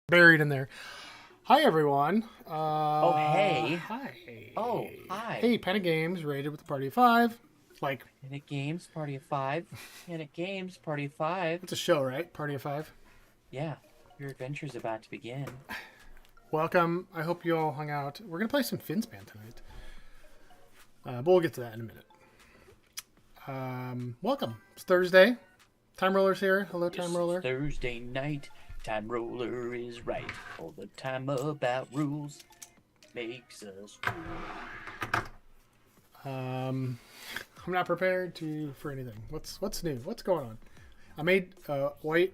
buried in there. Hi, everyone. Oh, hey. Hi. Oh, hi. Hey, Panic Games, rated with a party of five. Like, Panic Games, Party of Five. Panic Games, Party of Five. it's a show, right? Party of five. Yeah, your adventure's about to begin. Welcome. I hope you all hung out. We're going to play some Finspan tonight. But we'll get to that in a minute. Welcome. It's Thursday. Time Roller's here. Hello, Time Roller. Thursday night. Time Roller is right. All the time about rules makes us cool. I'm not prepared for anything. What's new? What's going on? I made a white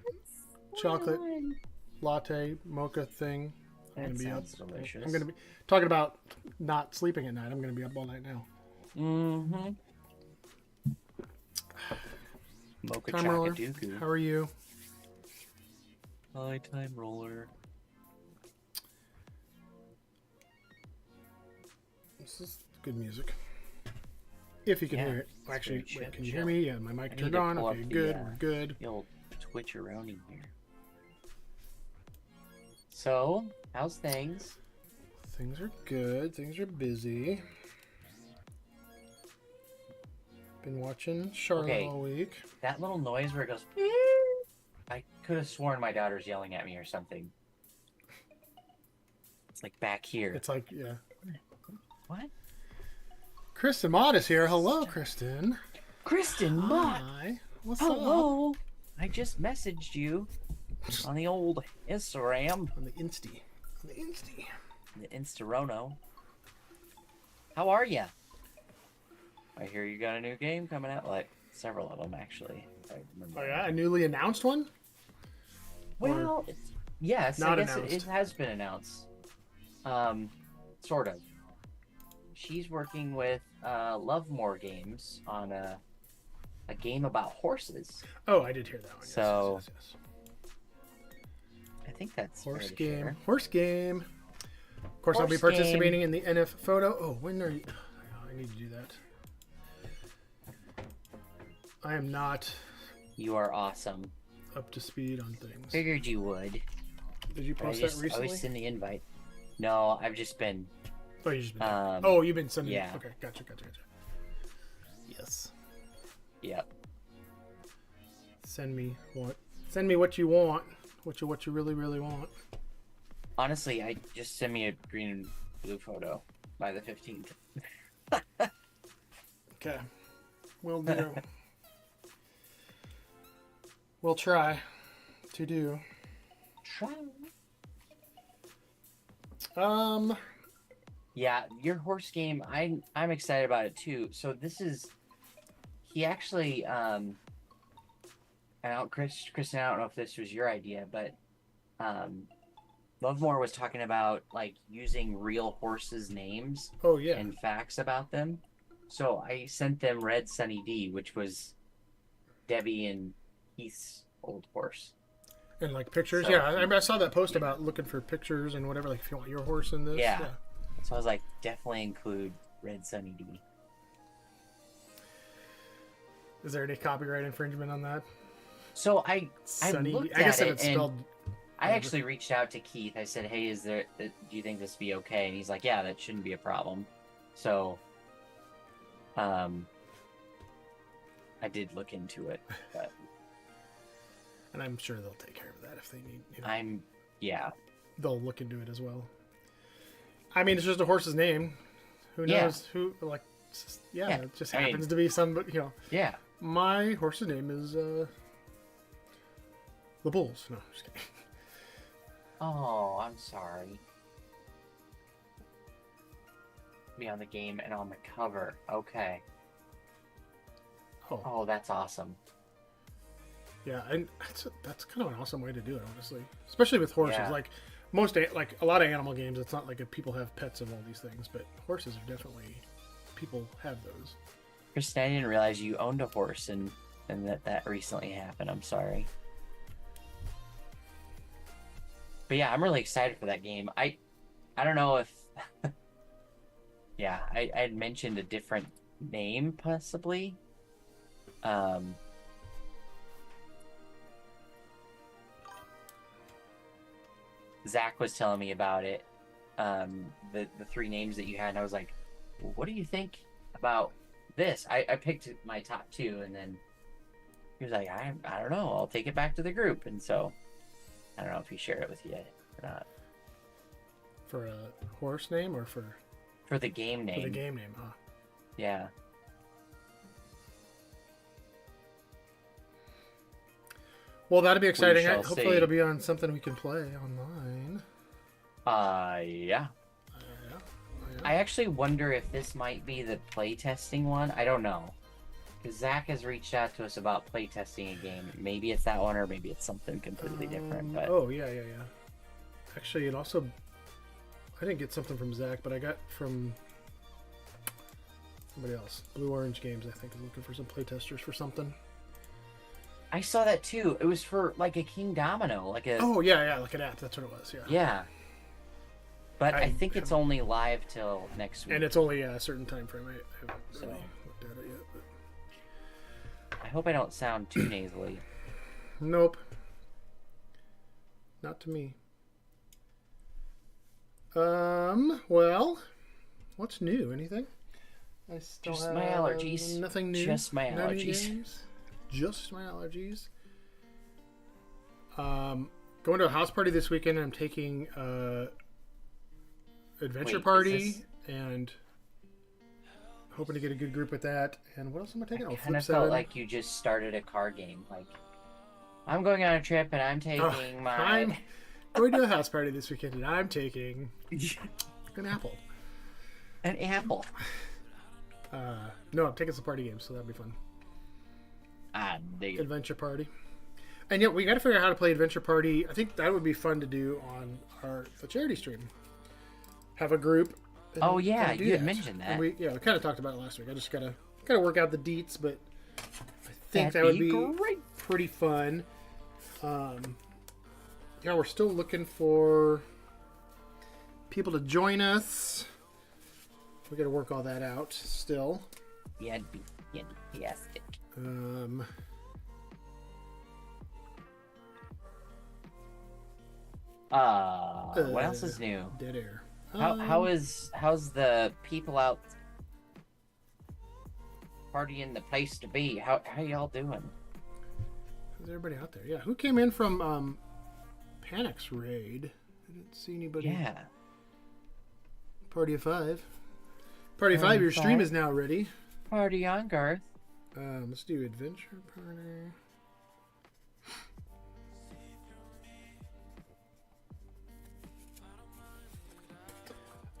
chocolate latte mocha thing. That sounds delicious. I'm gonna be talking about not sleeping at night. I'm gonna be up all night now. Mm-hmm. Mocha Time Roller, Chocadooku. how are you? Hi, Time Roller. This is good music. If you can hear it. Actually, wait, can you hear me? Yeah, my mic turned on. Okay, good. We're good. The old Twitch around in here. So, how's things? Things are good. Things are busy. Been watching Charlotte all week. That little noise where it goes, I could have sworn my daughter's yelling at me or something. It's like back here. It's like, yeah. What? Kristen Mott is here. Hello, Kristen. Kristen Mott. Hi. What's Hello. up? I just messaged you on the old Instagram. On the Insty. On the Insty. The Instarono. How are ya? I hear you got a new game coming out. Like, several of them, actually. I remember. Oh, yeah? A newly announced one? Well, yes, not I guess announced. it has been announced. Sort of. She's working with Lovemore Games on a game about horses. Oh, I did hear that one. Yes, So, yes. I think that's Horse fair to game. share. Horse game. Of course, I'll be Horse participating game. in the NF photo. Oh, when are you? I need to do that. I am not You are awesome. up to speed on things. Figured you would. Did you But post I that just recently? always send the invite. No, I've just been. Oh, you just been. Um, Oh, you've been sending. yeah. Okay, gotcha. Yes. Yep. Send me what? Send me what you want. What you really want. Honestly, I just send me a green and blue photo by the 15th. Okay. We'll do. We'll try to do. Try. Yeah, your horse game. I'm excited about it too. So this is. He actually Kristen, I don't know if this was your idea, but Lovemore was talking about like using real horses' names Oh yeah. and facts about them. So I sent them Red Sunny D, which was Debbie and Heath's old horse. And like pictures. So- Yeah, I saw that post about looking for pictures and whatever. Like if you want your horse in this. Yeah. So I was like, definitely include Red Sunny D. Is there any copyright infringement on that? So I Sunny. looked I guess at if it it's and spelled. I actually reached out to Keith. I said, "Hey, do you think this would be okay?" And he's like, "Yeah, that shouldn't be a problem." So, I did look into it, but And I'm sure they'll take care of that if they need. yeah, They'll look into it as well. I mean, it's just a horse's name. Who Yeah. knows who? Like, Yeah, it just I mean- happens to be somebody. You know, yeah. my horse's name is the Bulls. No, just kidding. Oh, I'm sorry. Be on the game and on the cover. Okay. Oh, Oh, that's awesome. yeah, and that's kind of an awesome way to do it, honestly. Especially with horses. Yeah. Like like a lot of animal games, it's not like if people have pets of all these things, but horses are definitely people have those. Kristen, I didn't realize you owned a horse and that recently happened. I'm sorry. But yeah, I'm really excited for that game. I don't know if yeah, I had mentioned a different name possibly. Zach was telling me about it, the three names that you had, and I was like, well, what do you think about this? I picked my top two, and then he was like, I don't know, I'll take it back to the group. And so I don't know if he shared it with you or not. For a horse name or for the game name? For the game name, huh? Yeah. Well, that'll be exciting. Hopefully see. it'll be on something we can play online. Yeah. Yeah. I actually wonder if this might be the playtesting one. I don't know. Because Zach has reached out to us about playtesting a game. Maybe it's that one, or maybe it's something completely different. But Oh, yeah. Actually, it also... I didn't get something from Zach, but I got from somebody else. Blue Orange Games, I think, is looking for some playtesters for something. I saw that too. It was for like a King Domino, like a... Oh, yeah, like an app. That's what it was, yeah. Yeah. But I think it's only live till next week. And it's only a certain time frame. I haven't So. really looked at it yet. But... I hope I don't sound too nasally. Nope. Not to me. Well, what's new? Anything? I still Just have my allergies. Nothing new. Just my No new allergies. games? Just my allergies. Going to a house party this weekend. I'm taking Adventure Wait, Party and hoping to get a good group with that. And what else am I taking? I Oh, kind Flip of 7. felt like you just started a card game. Like, I'm going on a trip and I'm taking my... I'm going to a house party this weekend and I'm taking an apple. An apple. No, I'm taking some party games, so that'll be fun. Ah, dig it. Adventure Party. And yeah, we got to figure out how to play Adventure Party. I think that would be fun to do on the charity stream. Have a group. Oh yeah, and do you had that. mentioned that. And we kind of talked about it last week. I just gotta work out the deets, but I think that That'd would be great. pretty fun. Yeah, we're still looking for people to join us. We got to work all that out still. Yeah, fantastic. What else is new? Dead air. How's the people out partying the place to be? How y'all doing? How's everybody out there? Yeah, who came in from Panic's raid? I didn't see anybody. Yeah. Party of 5. Party of 5, your stream is now ready. Party on, Garth. Let's do Adventure Party.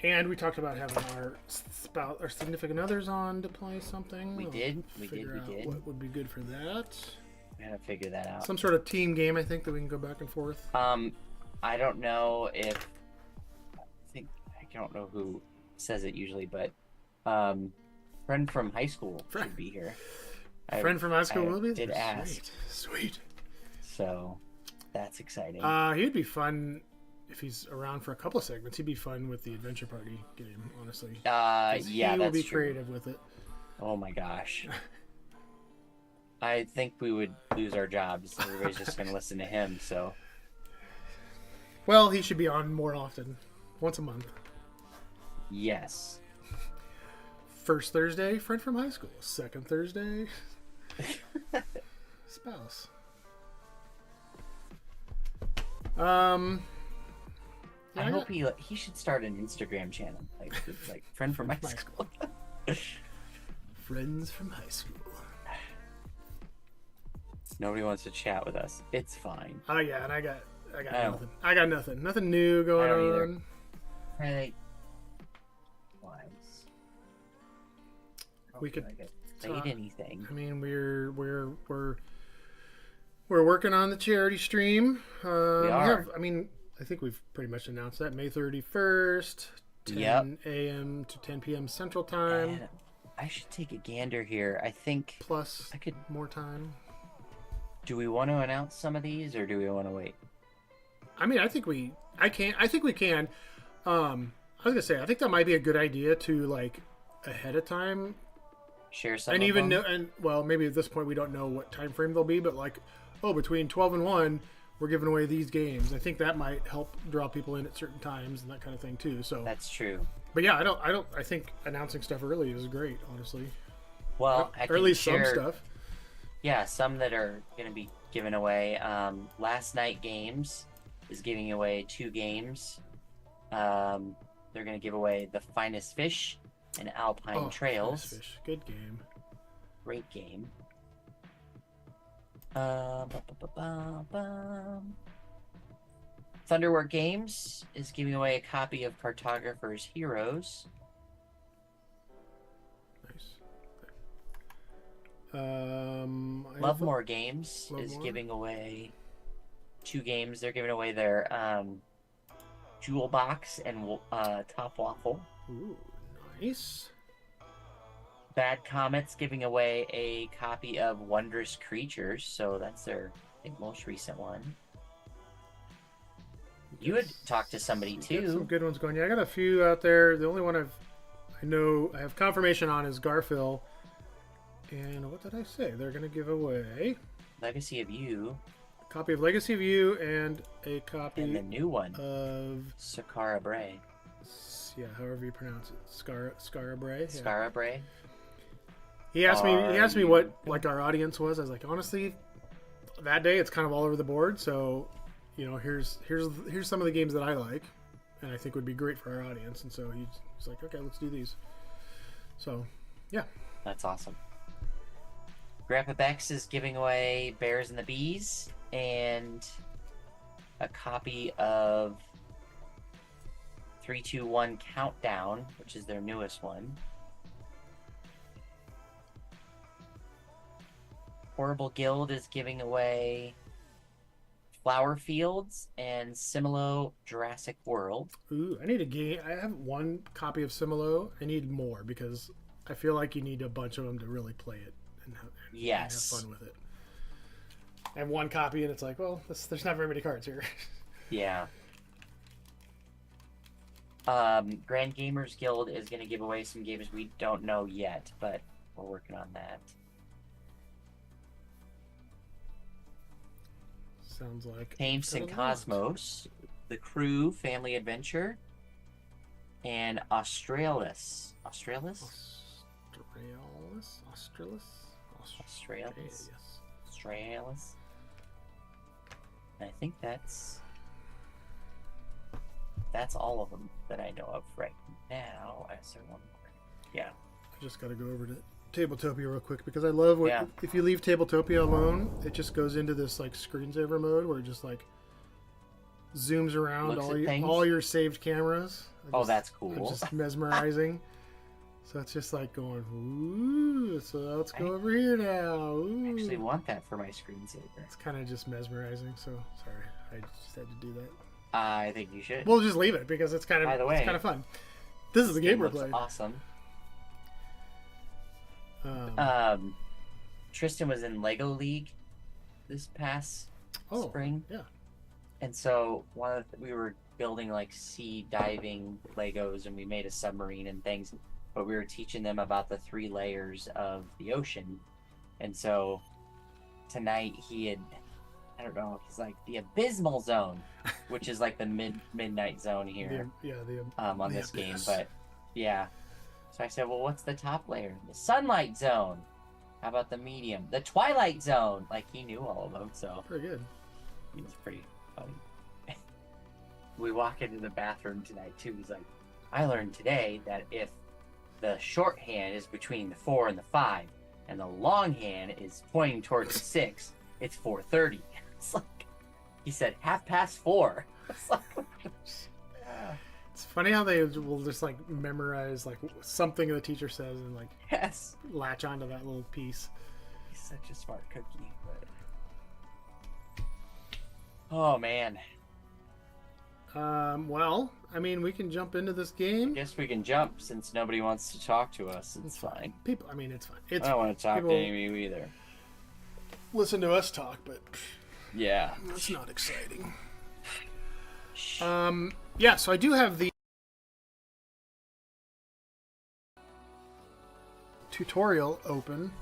And we talked about having our significant others on to play something. We did. What would be good for that? I gotta figure that out. Some sort of team game, I think, that we can go back and forth. I don't know if I don't know who says it usually, but friend from high school should be here. Friend from high school will be? Did ask. Sweet. So that's exciting. He'd be fun if he's around for a couple of segments. He'd be fun with the Adventure Party game, honestly. Yeah, he will be true. creative with it. Oh my gosh. I think we would lose our jobs. Everybody's just gonna listen to him. So. Well, he should be on more often, once a month. Yes. First Thursday, friend from high school. Second Thursday, spouse. I hope he should start an Instagram channel, like friend from high school. Friends from high school. Nobody wants to chat with us. It's fine. Oh yeah, and I got nothing. I got nothing. Nothing new going on. Either. Hey. We could played anything. I mean, we're working on the charity stream. We are. I think we've pretty much announced that May 31st, 10 a.m. to 10 p.m. Central Time. And I should take a gander here. I think plus I could more time. Do we want to announce some of these, or do we want to wait? I mean, I think we can. I was gonna say, I think that might be a good idea to like ahead of time share some. And of even them. know, and well, maybe at this point we don't know what time frame they'll be, but like, between 12 and 1, we're giving away these games. I think that might help draw people in at certain times and that kind of thing too. So That's true. but yeah, I think announcing stuff early is great, honestly. Well, I Or at least share, some stuff. Yeah, some that are going to be given away. Last Night Games is giving away 2 games. They're going to give away The Finest Fish and Alpine Trails. Finest Fish. Good game. Great game. Thunderwork Games is giving away a copy of Cartographer's Heroes. Nice. Lovemore Games is giving away 2 games. They're giving away their Jewel Box and Top Waffle. Ooh, nice. Bad Comet's giving away a copy of Wondrous Creatures, so that's their, I think, most recent one. You had talked to somebody too. Got some good ones going. Yeah, I got a few out there. The only one I have confirmation on is Garfield. And what did I say? They're going to give away Legacy of You. a copy of Legacy of You and a copy And the new one of Sakara Bray. yeah, however you pronounce it, Scara Bray. Yeah. Skara Bray. He asked me what like our audience was. I was like, honestly, that day it's kind of all over the board. So, you know, here's some of the games that I like, and I think would be great for our audience. And so he's like, okay, let's do these. So, yeah, That's awesome. Grandpa Bex is giving away Bears and the Bees and a copy of 3-2-1 Countdown, which is their newest one. Horrible Guild is giving away Flower Fields and Similo Jurassic World. ooh, I need a game. I have one copy of Similo. I need more because I feel like you need a bunch of them to really play it and have fun with it. I have one copy, and it's like, well, there's not very many cards here. Yeah. Grand Gamers Guild is going to give away some games we don't know yet, but we're working on that. Sounds like Tames and Cosmos, The Crew Family Adventure, and Australis. Australis? Australis? Australis. Yes. Australis. I think that's all of them that I know of right now. I said one more. Yeah. I just got to go over to Tabletopia real quick because I love if you leave Tabletopia alone, it just goes into this like screensaver mode where it just like zooms around all your saved cameras. That's cool. It's just mesmerizing. So it's just like going, ooh, so let's go over here now. Ooh. I actually want that for my screensaver. It's kind of just mesmerizing. So sorry, I just had to do that. I think you should. We'll just leave it because it's kind of it's kind of fun. This is the game we're playing. Awesome. Tristan was in Lego League this past spring. Yeah. And so we were building like sea diving Legos, and we made a submarine and things, but we were teaching them about the 3 layers of the ocean. And so tonight he's like the abysmal zone, which is like the midnight zone here. On this game, but yeah. So I said, well, what's the top layer? The sunlight zone. How about the medium? The twilight zone. Like, he knew all of them, so. Pretty good. He was pretty funny. We walk into the bathroom tonight, too. He's like, I learned today that if the shorthand is between the 4 and the 5, and the longhand is pointing towards the 6, it's 4:30. It's like, he said, 4:30. It's like, it's funny how they will just like memorize like something the teacher says and like latch onto that little piece. He's such a smart cookie. But... Oh man. Well, I mean, we can jump into this game. I guess we can jump since nobody wants to talk to us. It's fine. People, I mean, it's fine. I don't want to talk to Amy either. Listen to us talk, but yeah, that's not exciting. Yeah, so I do have the tutorial open.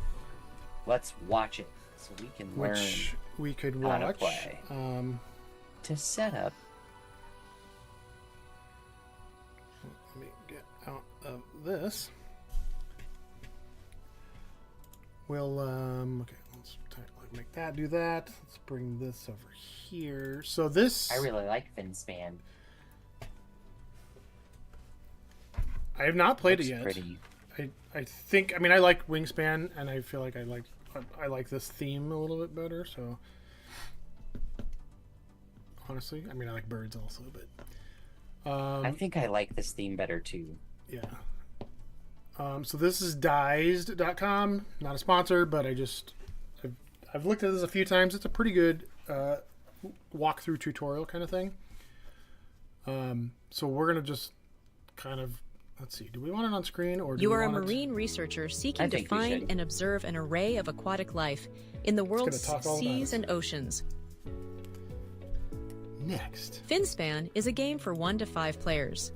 Let's watch it. so we can learn which we could how to watch. play. To set up. Let me get out of this. We'll okay. Let's make that do that. Let's bring this over here. So this I really like Finspan. I have not played Looks it yet. Pretty. I think, I mean, I like Wingspan, and I feel like I like this theme a little bit better. So honestly, I mean, I like birds also, but I think I like this theme better too. yeah. So this is Dized.com, not a sponsor, but I've looked at this a few times. It's a pretty good walkthrough tutorial kind of thing. So we're gonna just kind of, let's see. Do we want it on screen, or do You we are a want marine researcher seeking to think we find should. and observe an array of aquatic life in the world's talk all about seas it. and oceans. next? Finspan is a game for 1 to 5 players.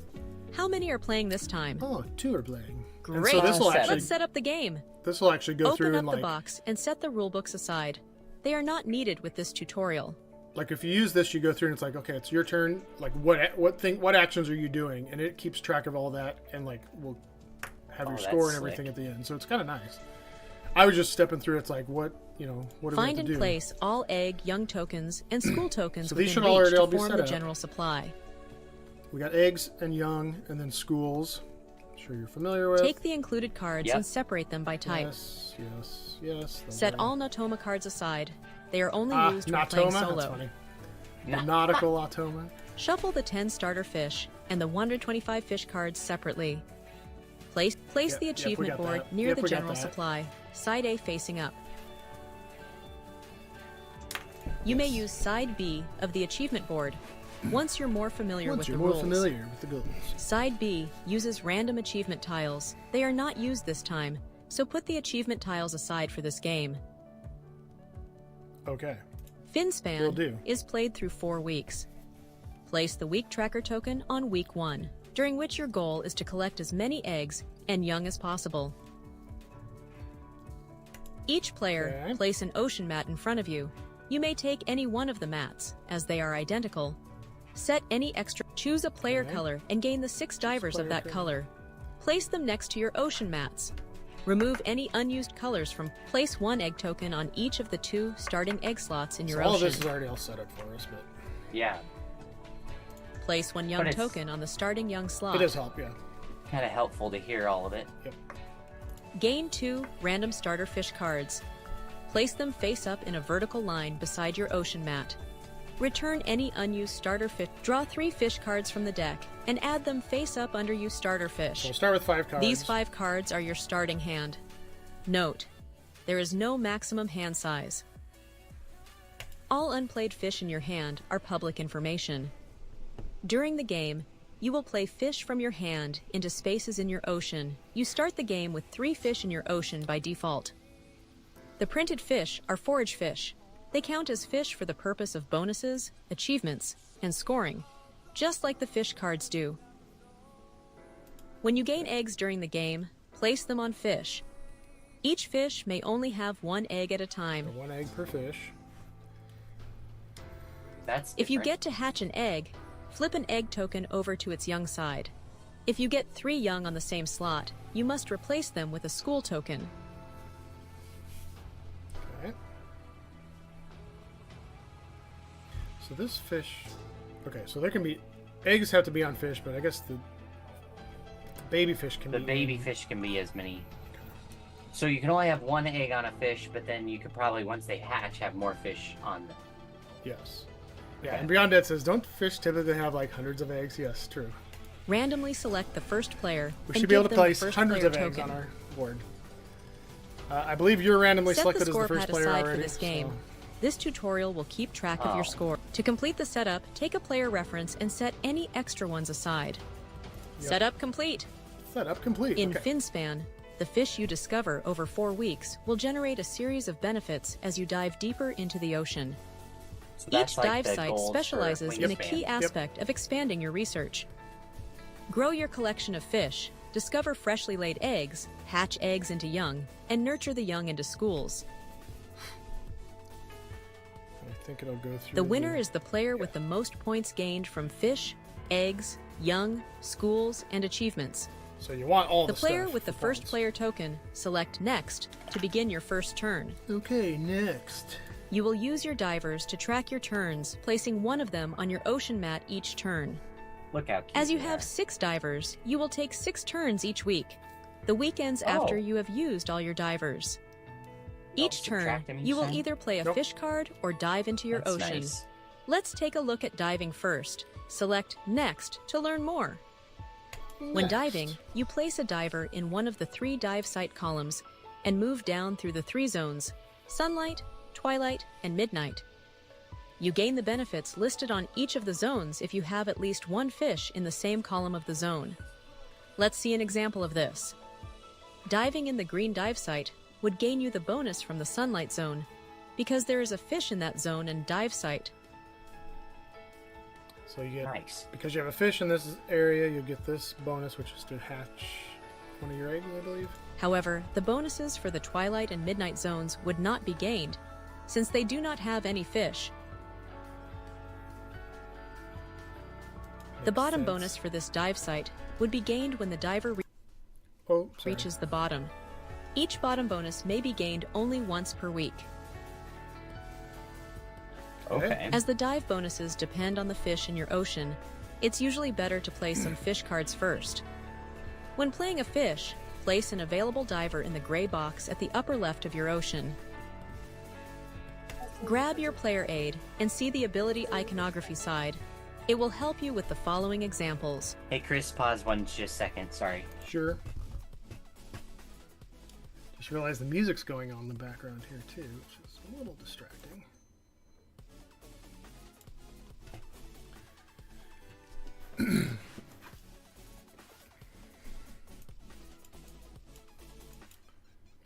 How many are playing this time? Oh, 2 are playing. And Great. so this will Seven. actually Let's set up the game. go Open through up and the like box and set the rulebooks aside. They are not needed with this tutorial. like if you use this, you go through and it's like, okay, it's your turn. Like what actions are you doing? And it keeps track of all that, and like we'll have your Oh, score and that's everything slick. at the end. So it's kind of nice. I was just stepping through. It's like what do we Find have and to do? place all egg, young tokens, and school tokens So these within should already reach all to be form set the up. general supply. We got eggs and young, and then schools. I'm sure you're familiar with. Take the included cards Yep. and separate them by type. Yes. Set all Natoma cards aside. They are only Ah, used when playing Natoma. That's solo. funny. The nautical Atoma. Shuffle the 10 starter fish and the 125 fish cards separately. Place Yep, the we achievement got board that. near Yep, the we got general that. supply, side A facing up. You may use side B of the achievement board once you're more familiar Once with you're the more rules. familiar with the goals. Side B uses random achievement tiles. They are not used this time, so put the achievement tiles aside for this game. Okay. Will Finspan do. is played through 4 weeks. Place the week tracker token on week 1, during which your goal is to collect as many eggs and young as possible. Each player Okay. place an ocean mat in front of you. You may take any one of the mats, as they are identical. Set any extra. Choose a player Okay. color and gain the 6 divers of player that color. Place them next to your ocean mats. Remove any unused colors from. Place 1 egg token on each of the 2 starting egg slots in your So all of ocean. this is already all set up for us, but Yeah, Place 1 young But it's- token on the starting young slot. it does help, yeah. kind of helpful to hear all of it. Yep. Gain 2 random starter fish cards. Place them face up in a vertical line beside your ocean mat. Return any unused starter fish. Draw 3 fish cards from the deck and add them face up under you starter So fish. we'll start with 5 cards. These 5 cards are your starting hand. Note, there is no maximum hand size. All unplayed fish in your hand are public information. During the game, you will play fish from your hand into spaces in your ocean. You start the game with 3 fish in your ocean by default. The printed fish are forage fish. They count as fish for the purpose of bonuses, achievements, and scoring, just like the fish cards do. When you gain eggs during the game, place them on fish. Each fish may only have 1 egg at a time. So 1 egg per fish. That's If you different. get to hatch an egg, flip an egg token over to its young side. If you get 3 young on the same slot, you must replace them with a school token. Okay. So this fish. Okay, so there can be eggs have to be on fish, but I guess the baby fish can the be. baby fish can be as many. So you can only have 1 egg on a fish, but then you could probably, once they hatch, have more fish on them. Yes. Yeah, Okay. and Beyond Dead says, don't fish typically have like hundreds of eggs? Yes, true. Randomly select the first player We and should be able give to them the place first hundreds player of eggs token. on our board. I believe you're randomly Set selected the as the score first pad player aside already. for this game. so- This tutorial will keep track of Oh. your score. To complete the setup, take a player reference and set any extra ones aside. Yep. Setup complete. Setup complete. In okay. Finspan, the fish you discover over 4 weeks will generate a series of benefits as you dive deeper into the ocean. So that's Each like dive the site goals for specializes in a Wingspan. key aspect of expanding your research. Grow your collection of fish, discover freshly laid eggs, hatch eggs into young, and nurture the young into schools. think it'll go through. The winner is the player with the most points gained from fish, eggs, young, schools, and achievements. So you want all the the player stuff with the for first points. player token, select Next to begin your first turn. Okay, next. You will use your divers to track your turns, placing one of them on your ocean mat each turn. Look how cute As you they have are. 6 divers, you will take 6 turns each week. The weekends after you have used all your divers. Don't Each turn, subtract them each you will time? either play a Nope. fish card or dive into your That's ocean. nice. Let's take a look at diving first. Select Next to learn more. When Next. diving, you place a diver in one of the 3 dive site columns and move down through the 3 zones: sunlight, twilight, and midnight. You gain the benefits listed on each of the zones if you have at least 1 fish in the same column of the zone. Let's see an example of this. Diving in the green dive site would gain you the bonus from the sunlight zone because there is a fish in that zone and dive site. So you get, Nice. because you have a fish in this area, you get this bonus, which is to hatch one of your eggs, I believe. However, the bonuses for the twilight and midnight zones would not be gained since they do not have any fish. The Makes bottom sense. bonus for this dive site would be gained when the diver Oh, sorry. reaches the bottom. Each bottom bonus may be gained only once per week. Okay. As the dive bonuses depend on the fish in your ocean, it's usually better to play some fish cards first. When playing a fish, place an available diver in the gray box at the upper left of your ocean. Grab your player aid and see the ability iconography side. It will help you with the following examples. Hey, Chris, pause one just a second. Sorry. Sure. Just realized the music's going on in the background here too, which is a little distracting. I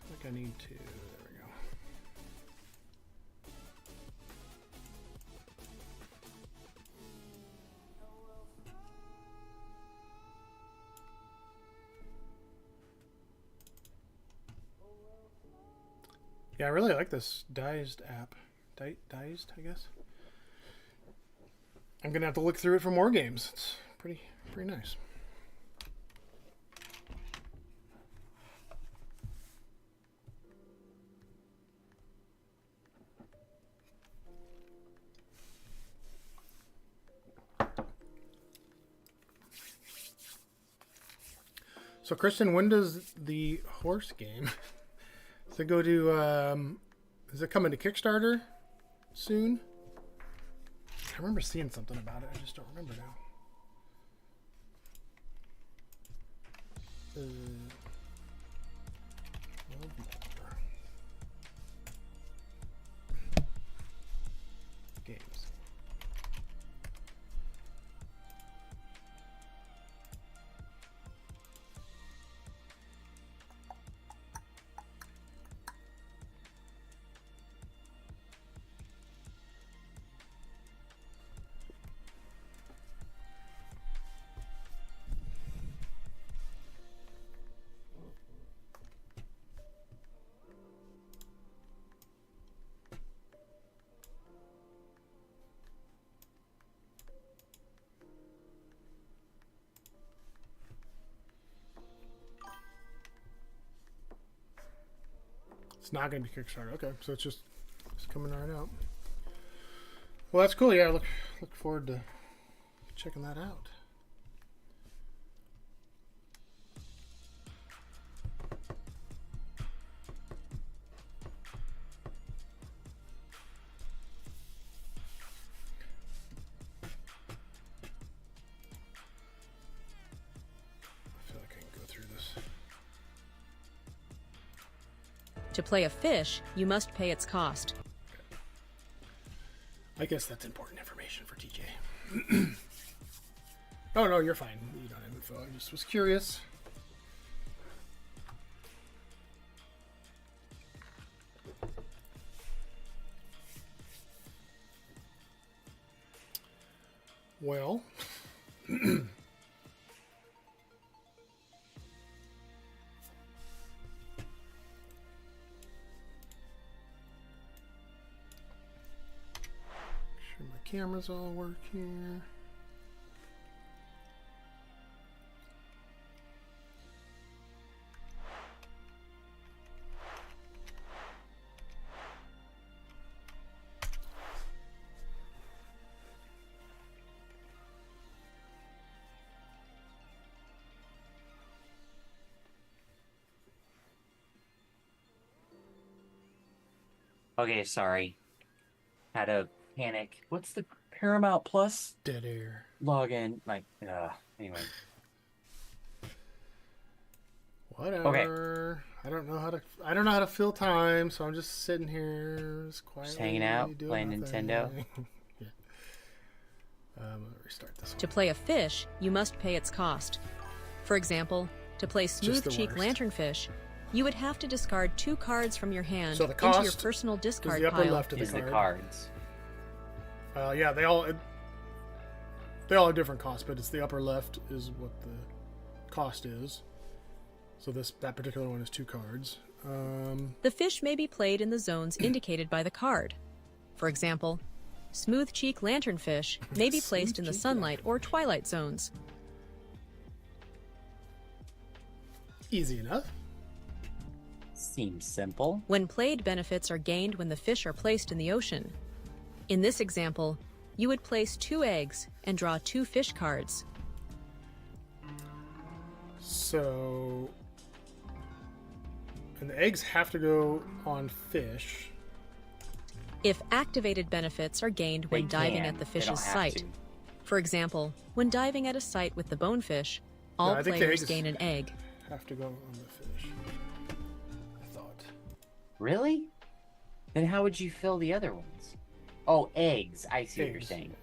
think I need to. There we go. Yeah, I really like this Dized app. Dized, I guess. I'm gonna have to look through it for more games. It's pretty nice. So, Kristen, when does the horse game? Does it go to? Is it coming to Kickstarter soon? I remember seeing something about it. I just don't remember now. Love more. Games. It's not going to be Kickstarter. Okay, so it's coming right out. Well, that's cool. Yeah, look forward to checking that out. I feel like I can go through this. To play a fish, you must pay its cost. I guess that's important information for TJ. Oh, no, you're fine. You don't have info. I just was curious. Well, cameras all work here. Okay, sorry. Had a panic. What's the Paramount Plus Dead air. login? Like, anyway. Whatever. I don't know how to fill time, so I'm just sitting here, just quietly, Just hanging out, doing playing nothing. Nintendo. Yeah. I'm gonna restart this one. To play a fish, you must pay its cost. For example, to play Just the smooth cheek worst. lanternfish, you would have to discard 2 cards from your hand So the into your cost personal Is discard the upper pile. left of Is the the card. cards. Yeah, they all have different costs, but it's the upper left is what the cost is. So that particular one is 2 cards. The fish may be played in the zones indicated by the card. For example, smooth cheek lanternfish may be placed in the Smooth cheek sunlight or twilight zones. Easy enough. Seems simple. When played, benefits are gained when the fish are placed in the ocean. In this example, you would place 2 eggs and draw 2 fish cards. So, and the eggs have to go on fish. If activated benefits are gained when They diving can. at the They don't fish's have site. to. For example, when diving at a site with the bonefish, all I think the players eggs- gain an egg. Have to go on the fish. I thought. Really? Then how would you fill the other ones? Oh, eggs. I see what you're Eggs, saying.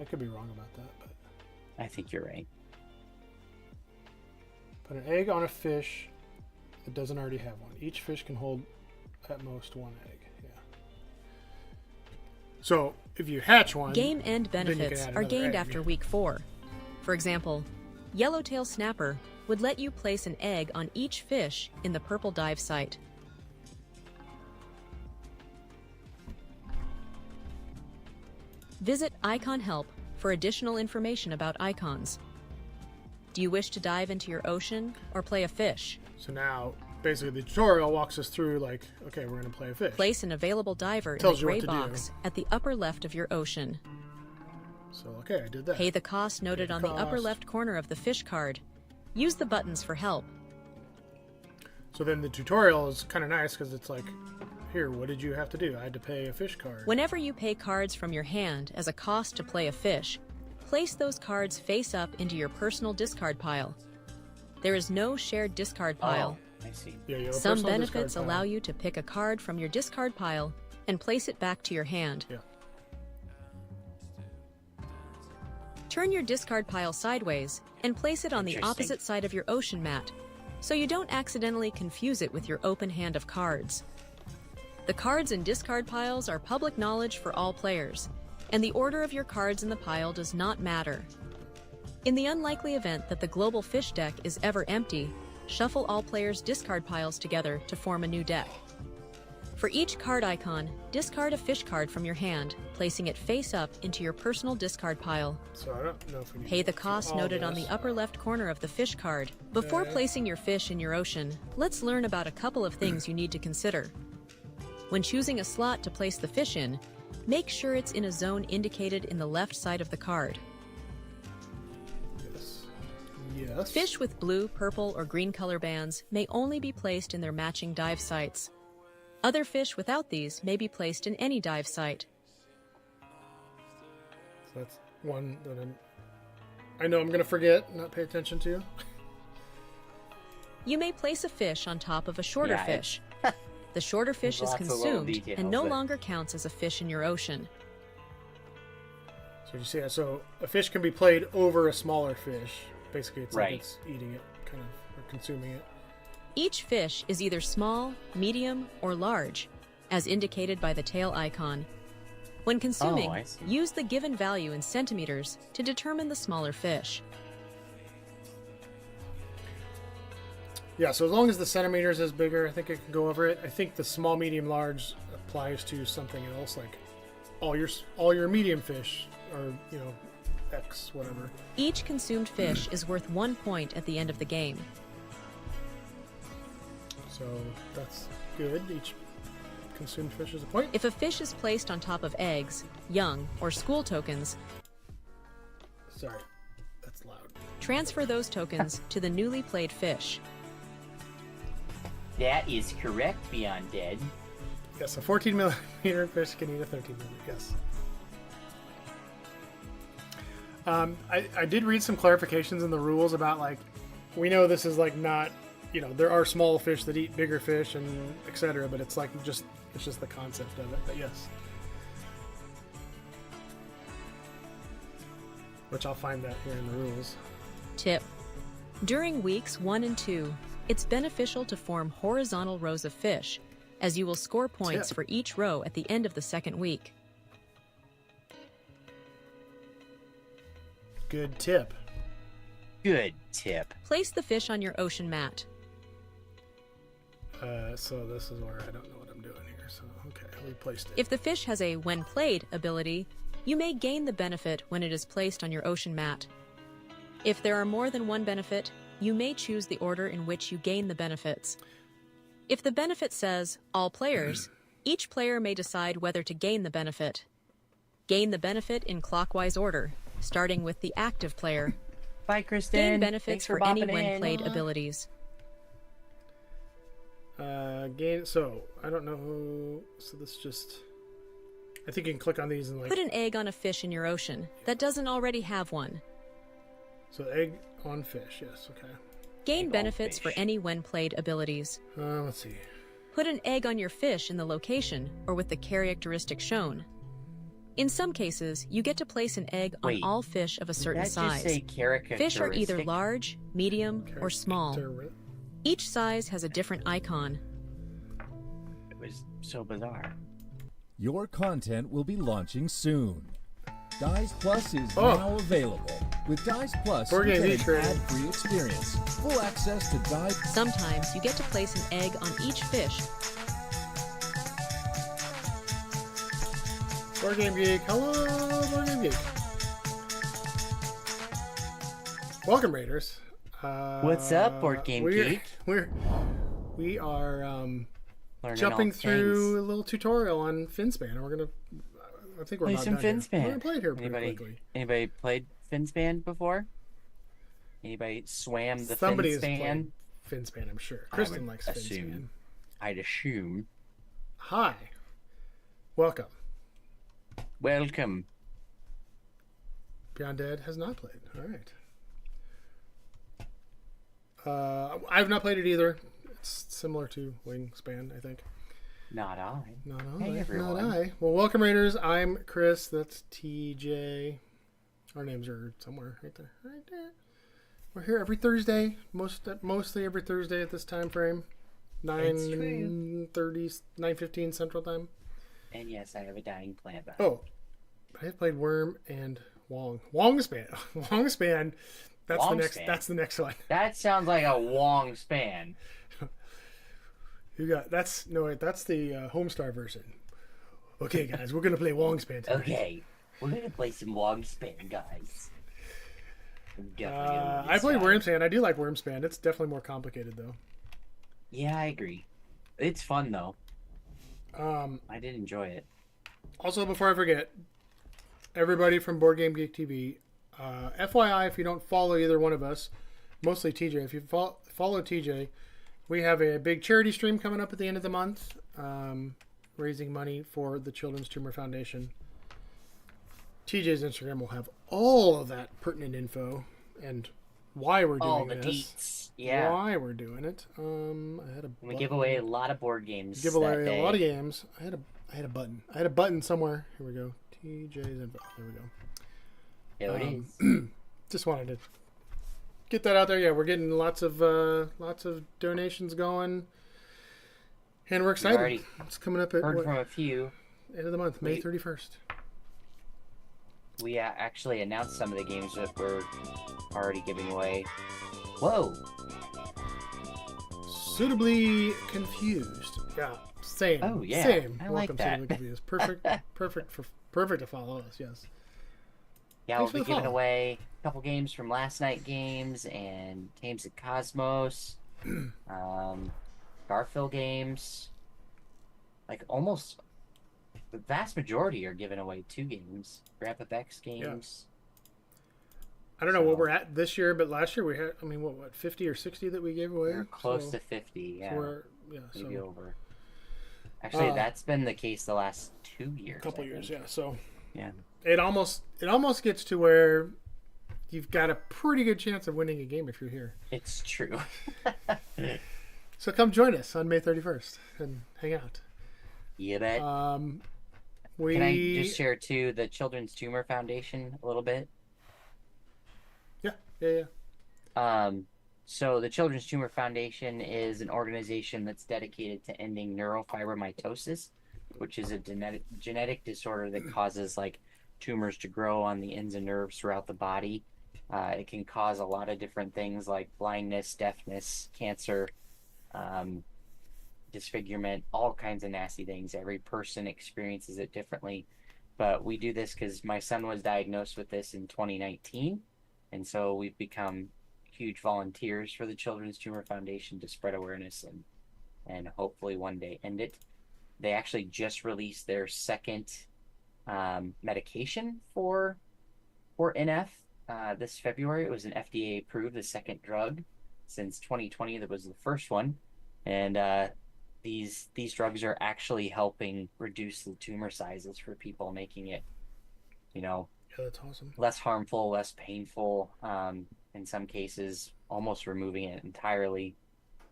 I could be wrong about that, but I think you're right. put an egg on a fish that doesn't already have one. Each fish can hold at most 1 egg. Yeah. So if you hatch one, Game end then you can benefits add are another gained egg. after week 4. For example, yellowtail snapper would let you place an egg on each fish in the purple dive site. Visit Icon Help for additional information about icons. Do you wish to dive into your ocean or play a fish? So now, basically, the tutorial walks us through, like, okay, we're going to play a fish. Place an available diver in Tells the you what gray to do. box at the upper left of your ocean. So, okay, I did that. Pay the cost noted the on the upper cost. left corner of the fish card. Use the buttons for help. So then the tutorial is kind of nice because it's like, here, what did you have to do? I had to pay a fish card. Whenever you pay cards from your hand as a cost to play a fish, place those cards face up into your personal discard pile. There is no shared discard pile. Oh, I see. Yeah, you have a Some personal discard benefits pile. allow you to pick a card from your discard pile and place it back to your hand. Yeah. Turn your discard pile sideways and place it on the Interesting. opposite side of your ocean mat, so you don't accidentally confuse it with your open hand of cards. The cards and discard piles are public knowledge for all players, and the order of your cards in the pile does not matter. In the unlikely event that the global fish deck is ever empty, shuffle all players' discard piles together to form a new deck. For each card icon, discard a fish card from your hand, placing it face up into your personal discard pile. So I don't know if we need Pay the to do cost all noted on this. the upper left corner of the fish card. Before Okay. placing your fish in your ocean, let's learn about a couple of things you need to consider. When choosing a slot to place the fish in, make sure it's in a zone indicated in the left side of the card. Yes. Yes. Fish with blue, purple, or green color bands may only be placed in their matching dive sites. Other fish without these may be placed in any dive site. So that's one that I know I'm going to forget, not pay attention to. You may place a fish on top of a shorter Yeah, fish. The shorter fish is Lots of little consumed details, and no but- longer counts as a fish in your ocean. So you see that? So a fish can be played over a smaller fish. Basically, it's Right. like it's eating it, kind of, or consuming it. Each fish is either small, medium, or large, as indicated by the tail icon. When consuming, I see. use the given value in centimeters to determine the smaller fish. Yeah, so as long as the centimeters is bigger, I think it can go over it. I think the small, medium, large applies to something else, like all your medium fish are, you know, X whatever. Each consumed fish is worth 1 point at the end of the game. So that's good. Each consumed fish is a point. If a fish is placed on top of eggs, young, or school tokens, Sorry, that's loud. transfer those tokens to the newly played fish. That is correct, Beyond Dead. Yes, a 14 millimeter fish can eat a 13 millimeter. Yes. I did read some clarifications in the rules about, like, we know this is like not, you know, there are small fish that eat bigger fish and etc. But it's like it's just the concept of it. But yes, which I'll find that here in the rules. Tip: during weeks 1 and 2, it's beneficial to form horizontal rows of fish, as you will score points Tip. for each row at the end of the second week. Good tip. Good tip. Place the fish on your ocean mat. So this is where I don't know what I'm doing here. So okay, we placed it. If the fish has a when played ability, you may gain the benefit when it is placed on your ocean mat. If there are more than one benefit, you may choose the order in which you gain the benefits. If the benefit says all players, each player may decide whether to gain the benefit. Gain the benefit in clockwise order, starting with the active player. Bye, Kristen. Gain benefits Thanks for for any bopping when in. played abilities. Gain. So I don't know who. So this just. I think you can click on these and like. Put an egg on a fish in your ocean that doesn't already have one. So egg on fish. Yes. Okay. Gain Egg on benefits for fish. any when played abilities. Let's see. Put an egg on your fish in the location or with the characteristic shown. In some cases, you get to place an egg Wait, on all fish of a certain Did that just size. say characteristic? Fish are either large, medium, or small. Each size has a different icon. It was so bizarre. Your content will be launching soon. Dice Plus is Oh. now available. With Dice Plus, Board you game get each an rating. ad-free experience, full access to Dice. Sometimes you get to place an egg on each fish. Board Game Geek. Hello, Board Game Geek. Welcome, Raiders. What's up, Board Game Geek? We are Learning jumping all through things. a little tutorial on Finspan, and we're gonna. I think we're Play about some done here. Finspan. We're gonna play it here pretty Anybody, quickly. anybody played Finspan before? Anybody swam the Somebody has Finspan? played Finspan, I'm sure. I Kristen would likes assume. Finspan. I'd assume. Hi. Welcome. Welcome. Beyond Dead has not played. All right. I've not played it either. It's similar to Wingspan, I think. Not I. Not Hey, I. everyone. Not I. Well, welcome, Raiders. I'm Chris. That's TJ. Our names are somewhere right there. Right there. We're here every Thursday. Mostly every Thursday at this time frame. It's true. 9:30, 9:15 Central Time. And yes, I have a dying plant back. Oh, I've played Worm and Wong. Wongspan. Wongspan. That's the next. Wongspan? That's the next one. That sounds like a Wong span. You got that's no wait. That's the Homestar version. Okay, guys, we're gonna play Wongspan tonight. Okay, we're gonna play some Wong span, guys. I'm definitely gonna do I this played guy. Wormspan. I do like Wormspan. It's definitely more complicated though. Yeah, I agree. It's fun though. Um, I did enjoy it. also, before I forget, everybody from Board Game Geek TV, FYI, if you don't follow either one of us, mostly TJ, if you follow TJ, we have a big charity stream coming up at the end of the month, raising money for the Children's Tumor Foundation. TJ's Instagram will have all of that pertinent info and why we're doing All the this. deets. Yeah. Why we're doing it. I had a We give away a lot of board games. give that away day. a lot of games. I had a button. I had a button somewhere. Here we go. TJ's info. There we go. Yeah, it Um, is. Just wanted to get that out there. Yeah, we're getting lots of donations going, and we're excited. already It's coming up at Heard what, from a few. end of the month, May we- 31st. We actually announced some of the games that we're already giving away. Whoa! Suitably confused. Yeah, same. Oh, yeah. Same. I Welcome, like that. Suitably confused. Perfect. perfect to follow us. Yes. Yeah, Thanks we'll for be the giving follow. away a couple games from last night games and games at Cosmos, Garfield games. Like almost the vast majority are giving away 2 games. Grandpa Beck's games. I don't know what we're at this year, but last year we had, I mean, what 50 or 60 that we gave away? We're close to 50, yeah. So maybe over. Actually, that's been the case the last 2 years. A couple years, yeah. So yeah, it almost gets to where you've got a pretty good chance of winning a game if you're here. it's true. So come join us on May 31st and hang out. You bet. Can I just share too the Children's Tumor Foundation a little bit? Yeah. So the Children's Tumor Foundation is an organization that's dedicated to ending neurofibromatosis, which is a genetic disorder that causes like tumors to grow on the ends of nerves throughout the body. It can cause a lot of different things like blindness, deafness, cancer, disfigurement, all kinds of nasty things. Every person experiences it differently. But we do this because my son was diagnosed with this in 2019. And so we've become huge volunteers for the Children's Tumor Foundation to spread awareness and hopefully one day end it. They actually just released their second medication for NF this February. It was an FDA approved, the second drug since 2020. That was the first one. And these drugs are actually helping reduce the tumor sizes for people, making it, Yeah, that's awesome. less harmful, less painful, in some cases almost removing it entirely.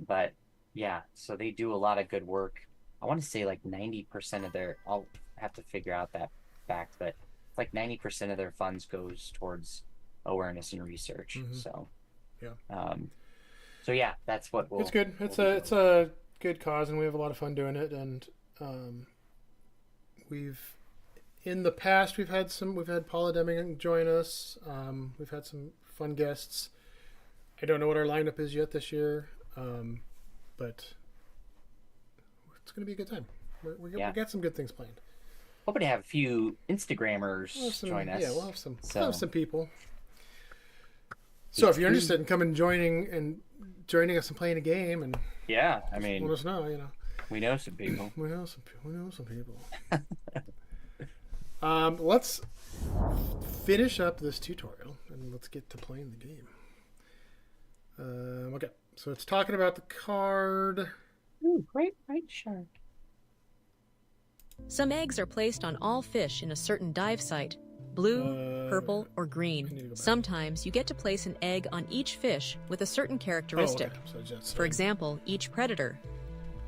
But yeah, so they do a lot of good work. I want to say like 90% of their, I'll have to figure out that fact, but like 90% of their funds goes towards awareness and research. So yeah, that's what it's good. It's a good cause, and we have a lot of fun doing it. And in the past we've had Paula Deming join us. We've had some fun guests. I don't know what our lineup is yet this year, but it's going to be a good time. We got some good things planned. Hoping to have a few Instagrammers join us. Yeah, we'll have some people. So if you're interested in coming joining us and playing a game, and I mean, let us know. We know some people. We know some people. Let's finish up this tutorial and let's get to playing the game. Okay, so it's talking about the card. Ooh, great white shark. Some eggs are placed on all fish in a certain dive site. Blue, purple, or green. Sometimes you get to place an egg on each fish with a certain characteristic. For example, each predator.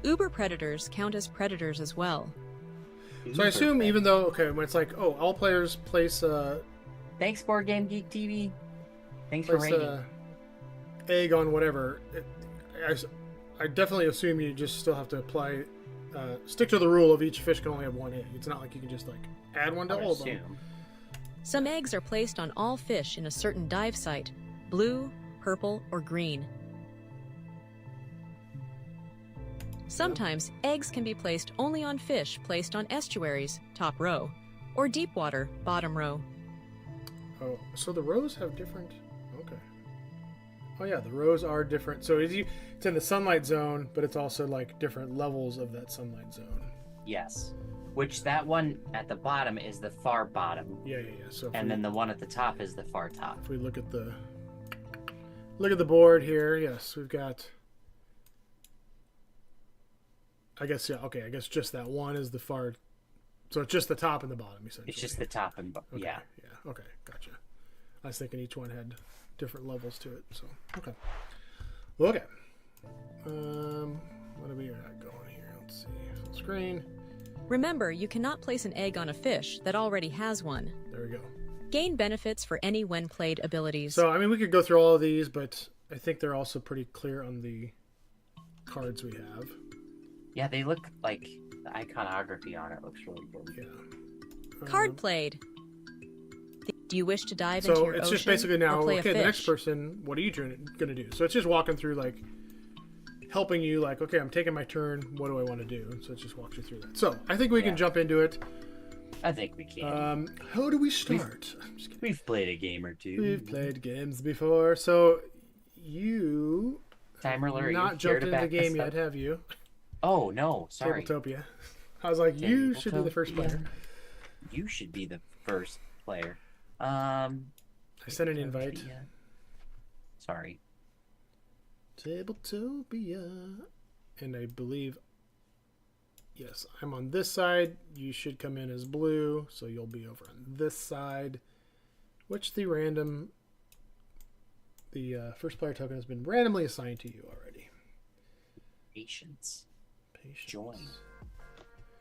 Uber predators count as predators as well. So I assume even though, when it's like, all players place Thanks, Board Game Geek TV. Thanks for rating. Egg on whatever. I definitely assume you just still have to apply, stick to the rule of each fish can only have one egg. It's not like you can just like add one to all of them. Some eggs are placed on all fish in a certain dive site. Blue, purple, or green. Sometimes eggs can be placed only on fish placed on estuaries, top row, or deep water, bottom row. Oh, so the rows have different... Okay. Oh yeah, the rows are different. So it's in the sunlight zone, but it's also like different levels of that sunlight zone. Yes. Which that one at the bottom is the far bottom. Yeah. So then the one at the top is the far top. If we look at the board here, yes, we've got... I guess just that one is the far... So it's just the top and the bottom, essentially. It's just the top and bottom, yeah. Yeah, okay, gotcha. I was thinking each one had different levels to it, so, okay. Okay. What do we got going here? Let's see, full screen. Remember, you cannot place an egg on a fish that already has one. There we go. Gain benefits for any when-played abilities. So, I mean, we could go through all of these, but I think they're also pretty clear on the cards we have. Yeah, they look like the iconography on it looks really good. Yeah. Card played. Do you wish to dive into your ocean? So it's just basically now, okay, the next person, what are you going to do? So it's just walking through, like, helping you, like, okay, I'm taking my turn. What do I want to do? So it just walks you through that. So I think we can jump into it. I think we can. How do we start? I'm just kidding. We've played a game or two. We've played games before, so you Timer alert. not jumped into the game yet, have you? Oh no, sorry. Tabletopia. I was like, you should be the first player. You should be the first player. I sent an invite. Sorry. Tabletopia. And I believe, yes, I'm on this side. You should come in as blue, so you'll be over on this side. Which the first player token has been randomly assigned to you already. Patience. Patience. Join.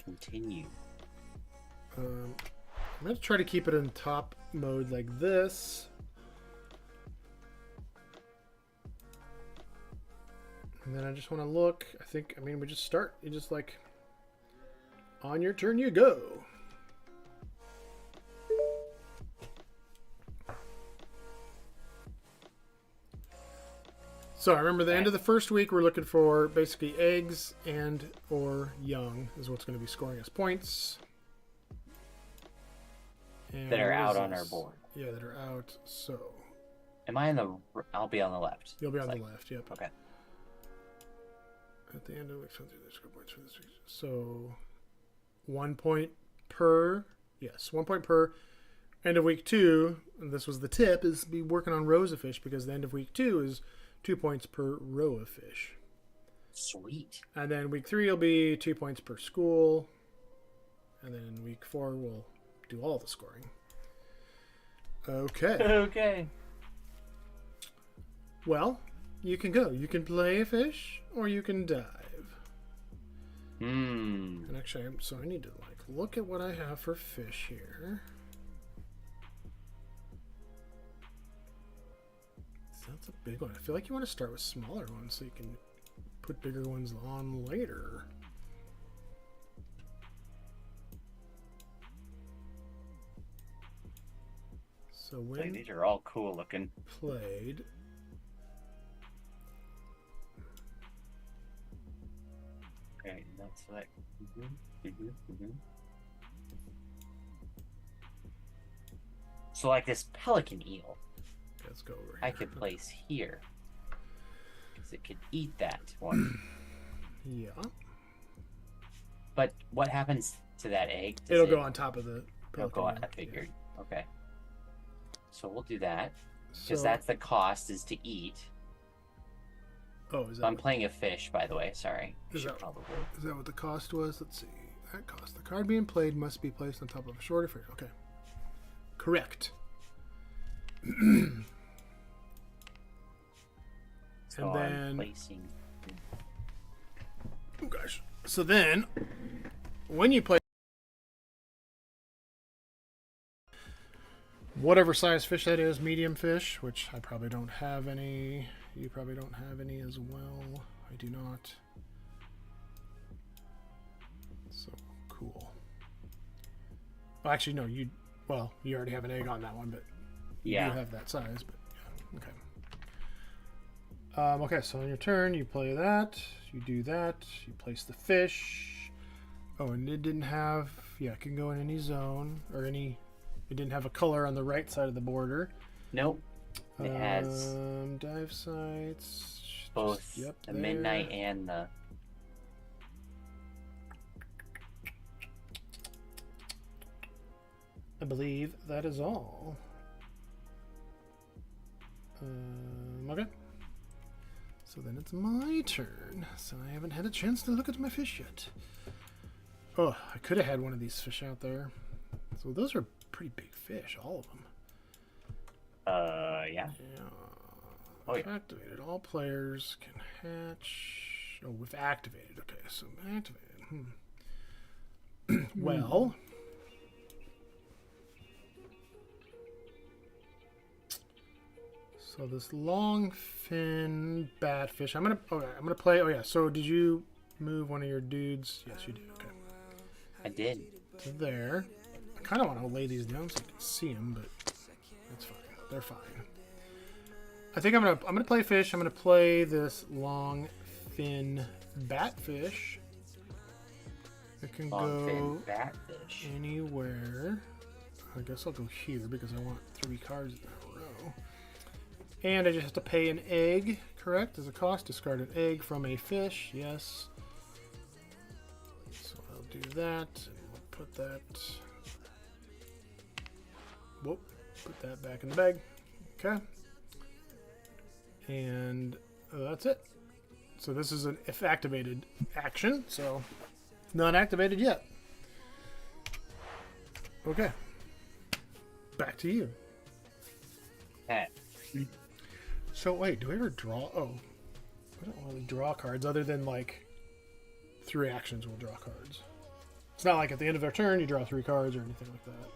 Continue. I'm going to try to keep it in top mode like this. And then I just want to look. I mean, we just start. You just like, on your turn you go. So I remember the end of the first week, we're looking for basically eggs and or young is what's going to be scoring us points. And That are what out is on this? our board. Yeah, that are out. So Am I on the? I'll be on the left. you'll be on It's the like- left. Yep. Okay. At the end of the week, score points for this week. So 1 point per. Yes, 1 point per. End of week 2, and this was the tip, is be working on rows of fish because the end of week 2 is 2 points per row of fish. Sweet. And then week 3 will be 2 points per school. And then week 4 we'll do all the scoring. Okay. Okay. Well, you can go. You can play a fish or you can dive. And actually, so I need to like look at what I have for fish here. So that's a big one. I feel like you want to start with smaller ones so you can put bigger ones on later. So when These are all cool looking. played, Okay, that's like. So like this pelican eel, let's go over here. I could place here because it could eat that one. Yeah, But what happens to that egg? Does it'll it- go on top of the. It'll go on. I yeah. figured. Okay. So we'll do that So, because that's the cost is to eat. oh, is So that I'm playing a fish, by the way. Sorry. Is Should that- probably. is that what the cost was? Let's see. That cost. The card being played must be placed on top of a shorter fish. Okay. Correct. So And I'm then, placing. oh gosh. So then, when you play whatever size fish that is, medium fish, which I probably don't have any. You probably don't have any as well. I do not. So cool. Well, actually, no. You already have an egg on that one, but you Yeah. do have that size. But yeah, okay. Okay, so on your turn, you play that. You do that. You place the fish. Oh, and it didn't have. Yeah, it can go in any zone or any. It didn't have a color on the right side of the border. Nope. It has Dive sites. both Yep, the there. midnight and the. I believe that is all. Okay. So then it's my turn. So I haven't had a chance to look at my fish yet. Oh, I could have had one of these fish out there. So those are pretty big fish, all of them. Yeah. Yeah. Oh, yeah. Activated. All players can hatch. Oh, we've activated. Okay, so activated. Well. So this long fin batfish. I'm gonna play. Oh yeah. So did you move one of your dudes? Yes, you did. Okay. I did. To there. I kind of want to lay these down so you can see them, but that's fine. They're fine. I think I'm gonna play fish. I'm gonna play this long fin batfish. It can Longfin go batfish. anywhere. I guess I'll go here because I want 3 cards in a row. And I just have to pay an egg, correct? As a cost, discard an egg from a fish. Yes. So I'll do that. And we'll put that. Whoop. Put that back in the bag. Okay. And that's it. So this is an if activated action. So not activated yet. Okay. Back to you. Okay. So wait, do we ever draw? Oh, we don't really draw cards other than like 3 actions. We'll draw cards. It's not like at the end of their turn you draw 3 cards or anything like that.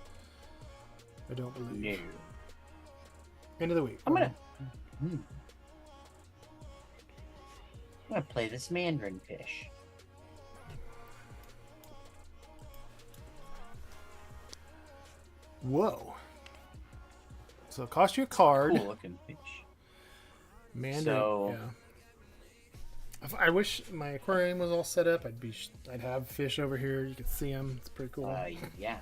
I don't believe. No. End of the week. I'm gonna play this Mandarin fish. Whoa. So it costs you a card. Cool looking fish. Mandarin. So- Yeah. I wish my aquarium was all set up. I'd have fish over here. You could see them. It's pretty cool. Yeah.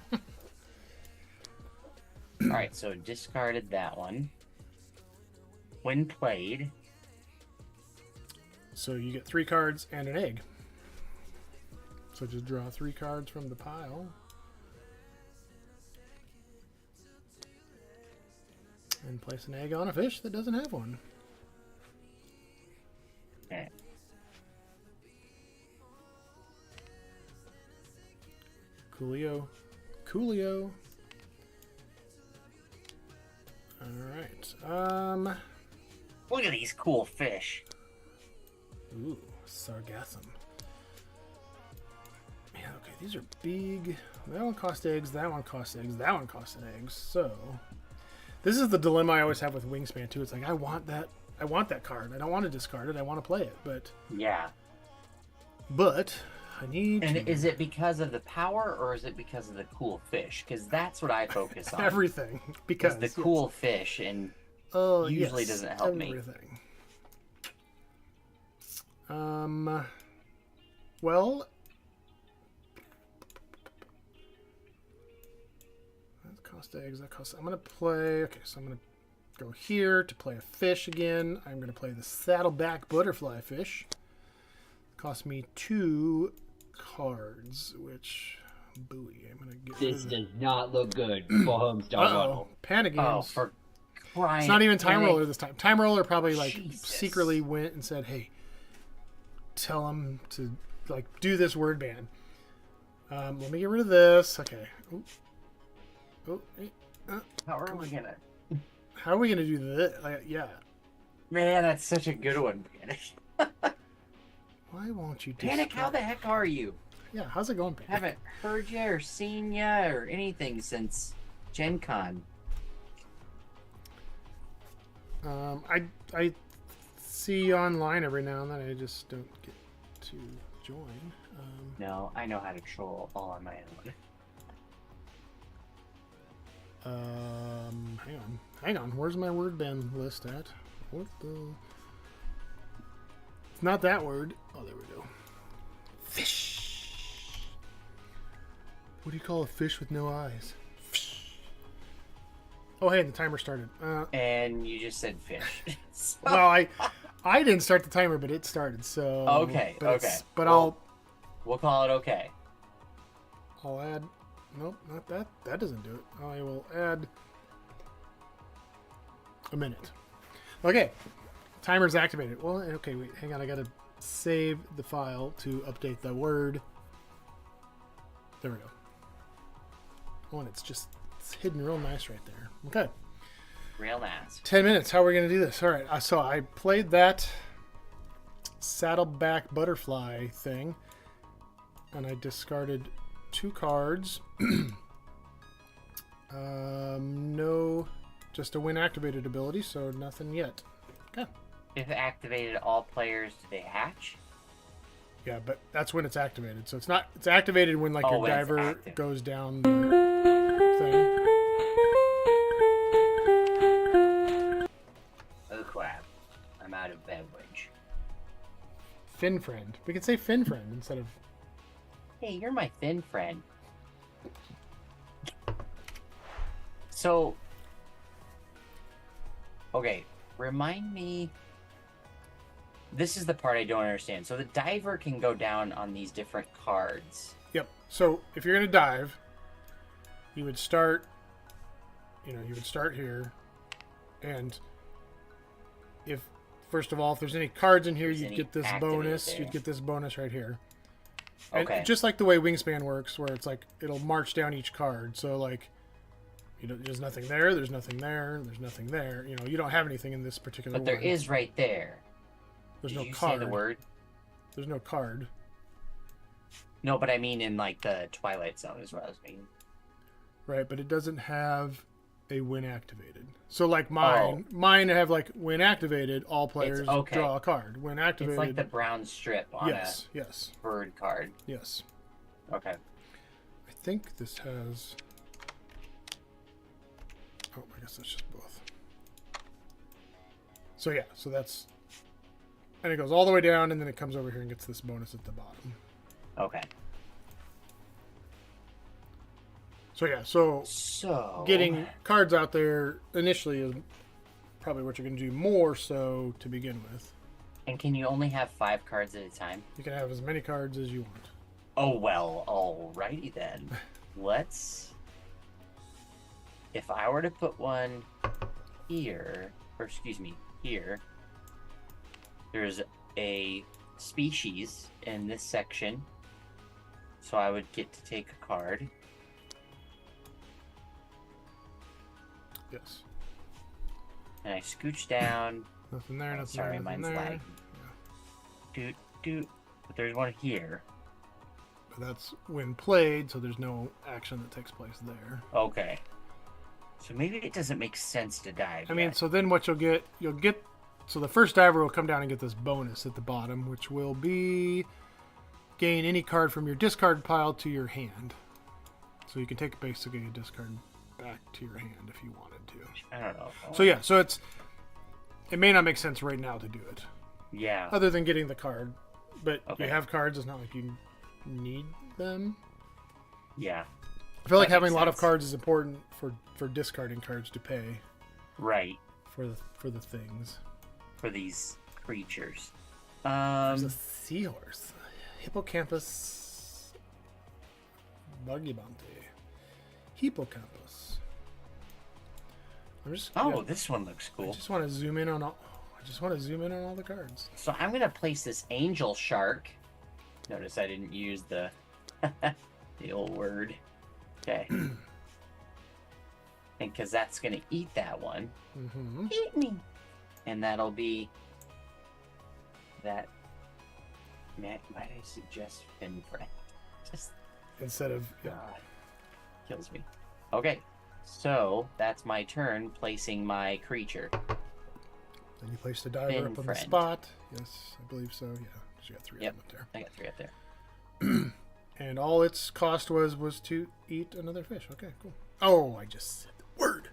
Alright, so discarded that one. When played, So you get 3 cards and an egg. So just draw 3 cards from the pile. And place an egg on a fish that doesn't have one. okay. Coolio. Coolio. Alright. Look at these cool fish. Ooh, sargassum. Man, okay, these are big. That one costs eggs, that one costs eggs, that one costs an egg. So, this is the dilemma I always have with Wingspan too. It's like I want that card. I don't want to discard it. I want to play it, but Yeah. I need And to is it because of the power or is it because of the cool fish? Because that's what I focus on. everything Because because the cool fish and usually doesn't help me. everything. Well, that cost eggs. That costs. I'm gonna play. Okay, so I'm gonna go here to play a fish again. I'm gonna play the saddleback butterfly fish. Cost me 2 cards, which buoy. I'm gonna get. This does not look good for Homestar Uh-oh. Model. Panic Oh, games. for crying! It's not even Time and Roller this time. Time Roller probably like Jesus. secretly went and said, "Hey, tell him to like do this word ban." Let me get rid of this. Okay. Ooh. Oh, hey, How are we gonna? how are we gonna do this? Like, yeah. Man, that's such a good one, Panic. Why won't you? Panic, how the heck are you? Yeah. How's it going, Panic? Haven't heard you or seen you or anything since Gen Con. I see you online every now and then. I just don't get to join. No, I know how to troll all on my own. Hang on. Where's my word ban list at? What the? It's not that word. Oh, there we go. Fish. What do you call a fish with no eyes? Fish. Oh, hey, the timer started. And you just said fish. So- Well, I didn't start the timer, but it started. So Okay, but okay. But Well, we'll call it okay. I'll add. Nope, not that. That doesn't do it. I will add a minute. Okay, timer's activated. Well, okay, wait, hang on. I gotta save the file to update the word. There we go. Oh, and it's hidden real nice right there. Okay, Real nice. 10 minutes. How are we gonna do this? All right. So I played that saddleback butterfly thing, and I discarded 2 cards. No, just a win activated ability, so nothing yet. Okay. If activated, all players do they hatch? Yeah, but that's when it's activated. So it's not. It's activated when like your when it's diver active. goes down the thing. Oh crap! I'm out of beverage. Fin friend. We could say fin friend instead of Hey, you're my thin friend. So, okay, remind me. This is the part I don't understand. So the diver can go down on these different cards. Yep. So if you're going to dive, you would start, here. And if, first of all, if there's any cards in here, you'd get this bonus. there. You'd get this bonus right here. And Okay. just like the way Wingspan works, where it's like, it'll march down each card. So like, there's nothing there, there's nothing there, there's nothing there. You don't have anything in this particular But there one. is right there. There's Did no you card. say the word? There's no card. No, but I mean in like the Twilight Zone is what I was meaning. Right, but it doesn't have a when activated. So like mine have like when activated, all players okay. draw a card. When activated, It's like the brown strip on yes, a bird card. yes. Okay. I think this has. Oh, I guess that's just both. So yeah, so that's, and it goes all the way down, and then it comes over here and gets this bonus at the bottom. Okay. So yeah, so getting cards out there initially is probably what you're going to do more so to begin with. And can you only have 5 cards at a time? You can have as many cards as you want. Oh, well, alrighty then. Let's... If I were to put one here, or excuse me, here, there's a species in this section, so I would get to take a card. Yes. And I scooch down. Nothing there, nothing Sorry, there, nothing mine's there. lagging. Doot. But there's one here. But that's when played, so there's no action that takes place there. Okay. So maybe it doesn't make sense to dive. I mean, yet. so then what you'll get, so the first diver will come down and get this bonus at the bottom, which will be gain any card from your discard pile to your hand. So you can take basically a discard back to your hand if you wanted to. I don't know. So yeah, so it may not make sense right now to do it, Yeah. other than getting the card. But Okay. you have cards, it's not like you need them. Yeah. I feel like That having a makes lot of sense. cards is important for discarding cards to pay Right. for the things. For these creatures. There's a seahorse, hippocampus, buggy bounty, hippocampus. I'm just. Oh, yeah, this one looks I cool. just want to zoom in on all. I just want to zoom in on all the cards. So I'm gonna place this angel shark. Notice I didn't use the the old word. Okay. And because that's gonna eat that one. Mm-hmm. Eat me. And that'll be that. Might I suggest Finspan? Just Instead of kills me. Okay. So that's my turn placing my creature. then you place the diver up on the Friend. spot. Yes, I believe so. Yeah, 'cause you got 3 Yep. of them up there. I got 3 up there. And all its cost was to eat another fish. Okay, cool. Oh, I just said the word.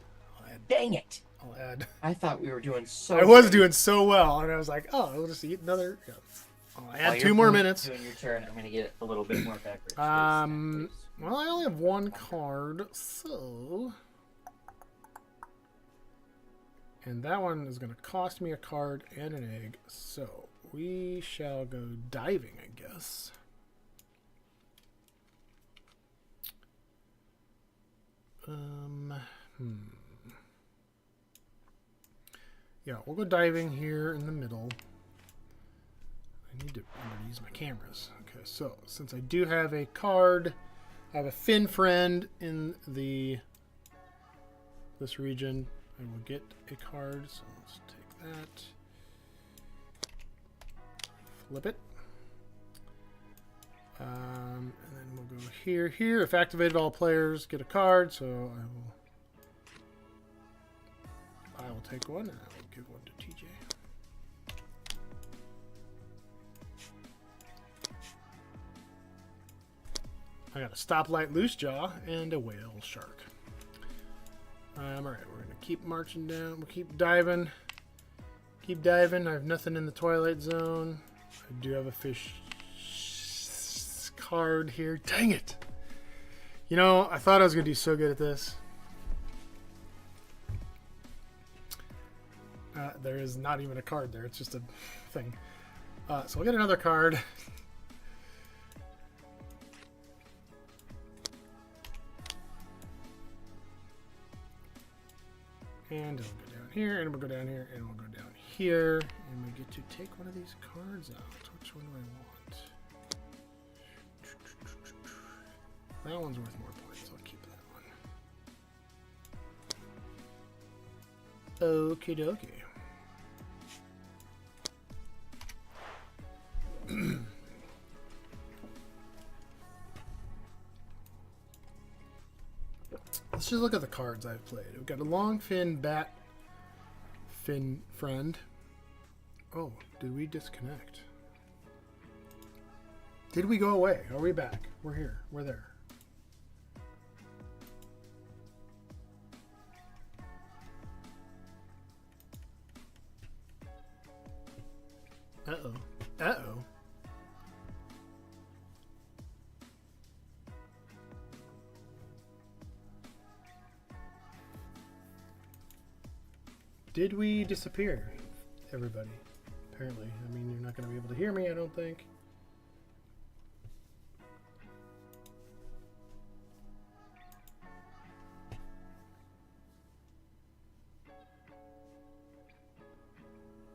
Dang it! I'll add. I thought we were doing so I was good. doing so well, and I was like, oh, I'll just eat another. Yeah. I'll While add you're 2 more doing- minutes. Doing your turn, I'm gonna get a little bit more beverage. Well, I only have 1 card, so. And that one is going to cost me a card and an egg, so we shall go diving, I guess. Yeah, we'll go diving here in the middle. I need to remember to use my cameras. Okay, so since I do have a card, I have a Fin friend in this region. I will get a card, so let's take that. Flip it. And then we'll go here. Here, if activated, all players get a card, so I will take one, and I will give one to TJ. I got a stoplight loose jaw and a whale shark. Alright, we're gonna keep marching down. We'll keep diving. Keep diving. I have nothing in the Twilight Zone. I do have a fish card here. Dang it. You know, I thought I was going to do so good at this. There is not even a card there. It's just a thing. So we'll get another card. And it'll go down here, and we'll go down here, and we'll go down here. And we get to take one of these cards out. Which one do I want? That one's worth more points. I'll keep that one. Okie dokie. Let's just look at the cards I've played. We've got a long fin bat fin friend. Oh, did we disconnect? Did we go away? Are we back? We're here. We're there. Uh-oh. Uh-oh. Did we disappear, everybody? Apparently. I mean, you're not going to be able to hear me, I don't think.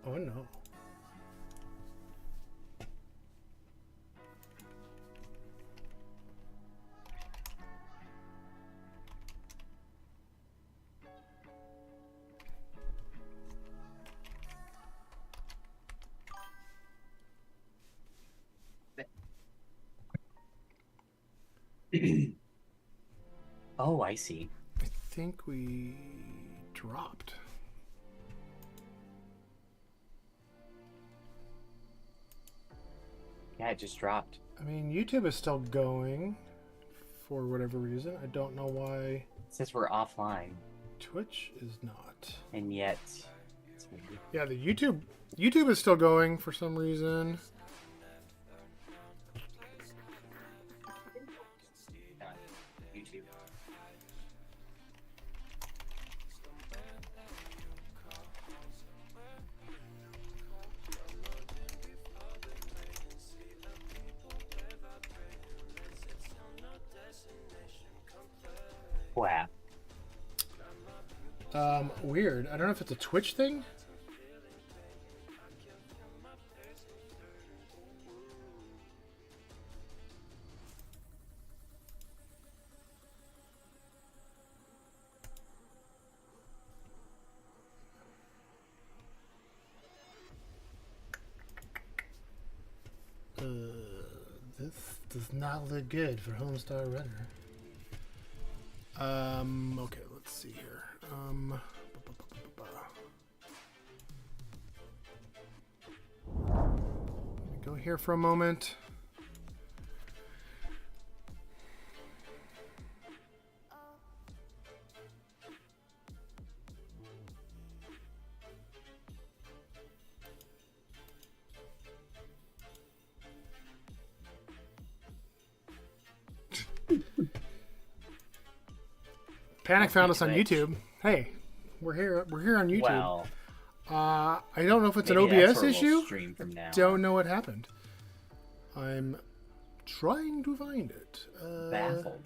Oh, no. Oh, I see. I think we dropped. Yeah, it just dropped. I mean, YouTube is still going for whatever reason. I don't know why. It says we're offline, Twitch is not. and yet it's weird. Yeah, the YouTube is still going for some reason. YouTube. Wow. Weird. I don't know if it's a Twitch thing. This does not look good for Homestar Runner. Okay, let's see here. Let me go here for a moment. Panic found us on YouTube. Hey, we're here. We're here on YouTube. Well, I don't know if it's an maybe that's OBS where we'll issue. stream from now. Don't know what happened. I'm trying to find it. Baffled.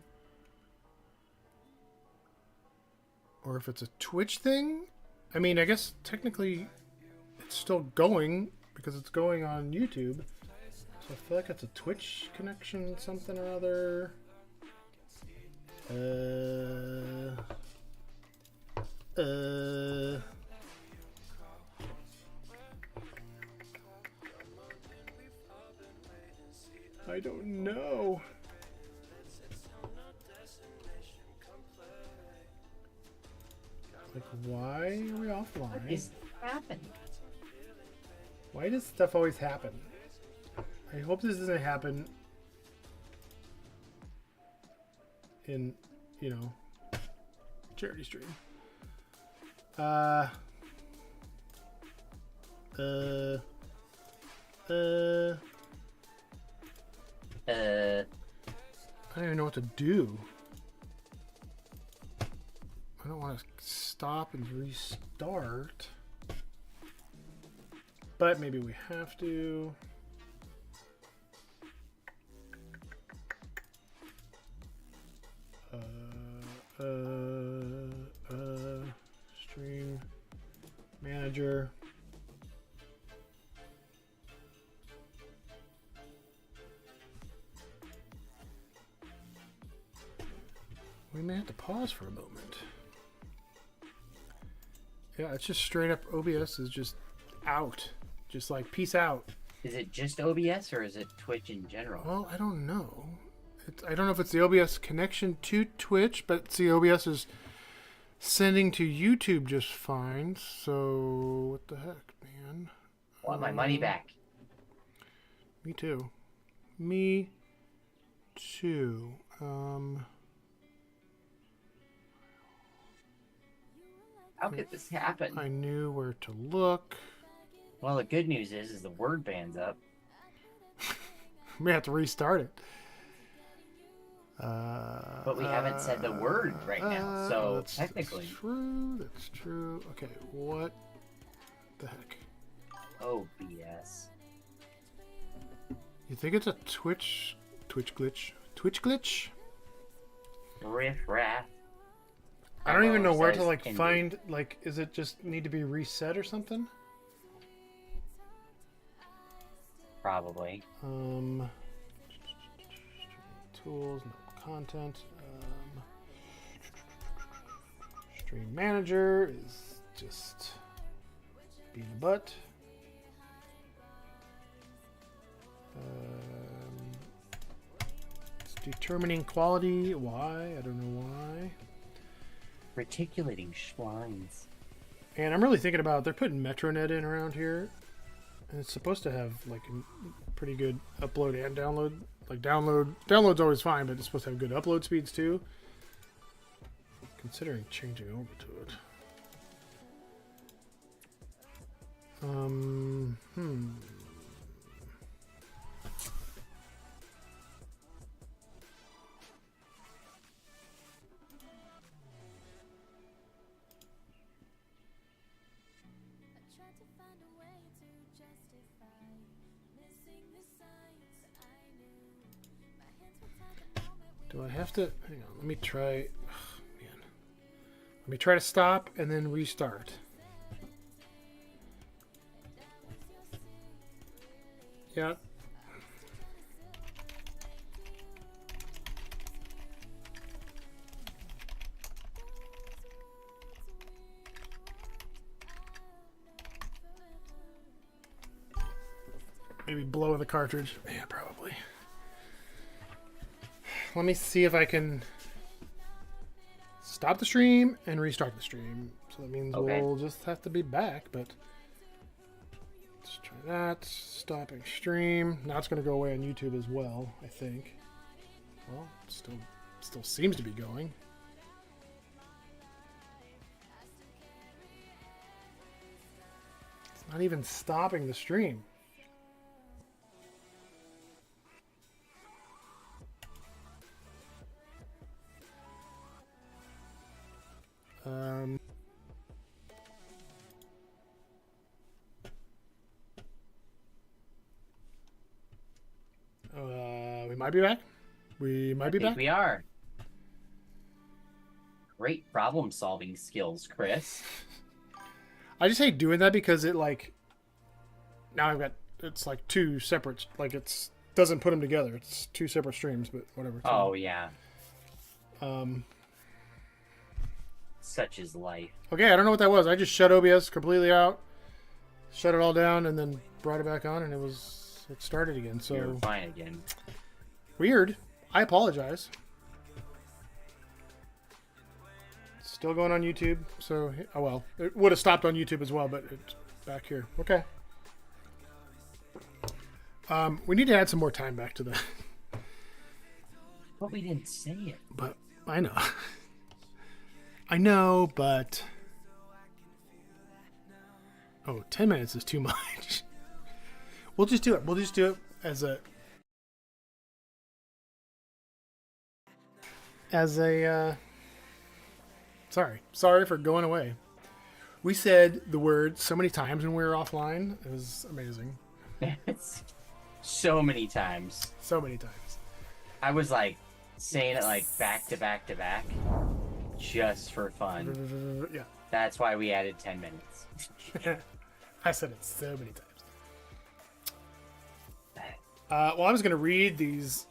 Or if it's a Twitch thing. I mean, I guess technically it's still going because it's going on YouTube. So I feel like it's a Twitch connection, something or other. I don't know. Like, why are we offline? What is happening? Why does stuff always happen? I hope this doesn't happen in, you know, charity stream. I don't even know what to do. I don't want to stop and restart. But maybe we have to. Stream manager. We may have to pause for a moment. Yeah, it's just straight up OBS is just out. Just like peace out. Is it just OBS or is it Twitch in general? Well, I don't know. I don't know if it's the OBS connection to Twitch, but see, OBS is sending to YouTube just fine. So what the heck, man? I want my money back. Me too. Me too. How could this happen? I knew where to look. Well, the good news is the word band's up. We have to restart it. But we haven't said the word right now, so technically. That's true. Okay, what the heck? Oh, BS. You think it's a Twitch glitch? Twitch glitch? Riff raff. I don't even know where to says like Indy. find, like, is it just need to be reset or something? Probably. Tools, no content. Stream manager is just being a butt. It's determining quality. Why? I don't know why. Reticulating schwines. And I'm really thinking about, they're putting MetroNet in around here. And it's supposed to have like a pretty good upload and download. Like download's always fine, but it's supposed to have good upload speeds too. Considering changing over to it. Do I have to? Hang on. Let me try. Oh, man. Let me try to stop and then restart. Yeah. Maybe blow the cartridge. Yeah, probably. Let me see if I can stop the stream and restart the stream. So that means we'll just have to be back, but let's try that. Stopping stream. Now it's going to go away on YouTube as well, I think. Well, still seems to be going. It's not even stopping the stream. We might be back. We might be back. We are. Great problem-solving skills, Chris. I just hate doing that because it like now I've got it's like two separate doesn't put them together. It's two separate streams, but whatever. Oh yeah. Such is life. Okay, I don't know what that was. I just shut OBS completely out, shut it all down, and then brought it back on, and it started again. So You're fine again. Weird. I apologize. Still going on YouTube. So oh well, it would have stopped on YouTube as well, but it's back here. Okay. We need to add some more time back to that. But we didn't say it. But I know. I know, but 10 minutes is too much. We'll just do it. We'll just do it as a as a sorry for going away. We said the word so many times when we were offline. It was amazing. So many times. So many times. I was like saying it like back to back to back, just for fun. Yeah. That's why we added 10 minutes. I said it so many times. Well, I was going to read these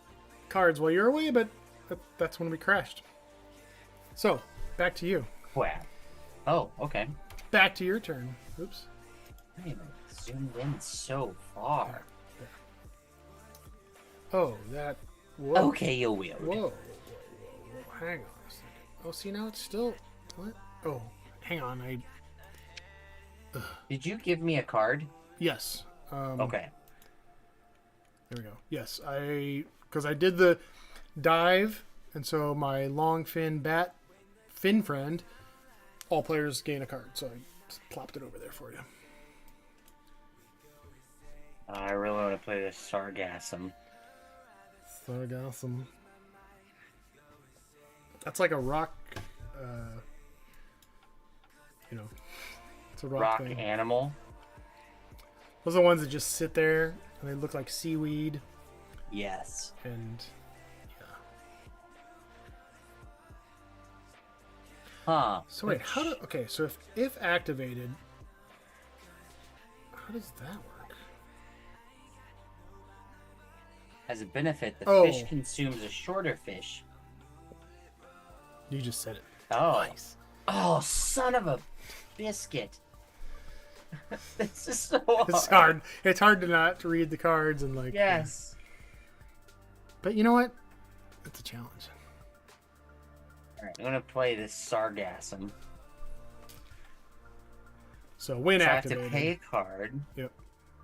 cards while you're away, but that's when we crashed. So, back to you. Wow. Oh, okay. Back to your turn. Oops. I even zoomed in so far. Oh, that... Whoa. Okay, you will. Whoa. Hang on a second. Oh, see, now it's still... What? Oh, hang on. Did you give me a card? Yes. Okay. There we go. Yes, because I did the dive, and so my long fin bat fin friend, all players gain a card, so I just plopped it over there for you. I really want to play this Sargassum. Sargassum. That's like a rock, it's a rock thing. Animal. Those are the ones that just sit there and they look like seaweed. Yes. And yeah. Huh. So wait, so if activated, how does that work? As a benefit, the Oh. fish consumes a shorter fish. You just said it. Oh. Nice. Oh, son of a biscuit. This is so hard. It's hard. It's hard to not read the cards and like. Yes. But you know what? It's a challenge. Alright, I'm gonna play this Sargassum. So when So I have activated. to pay a card. Yep.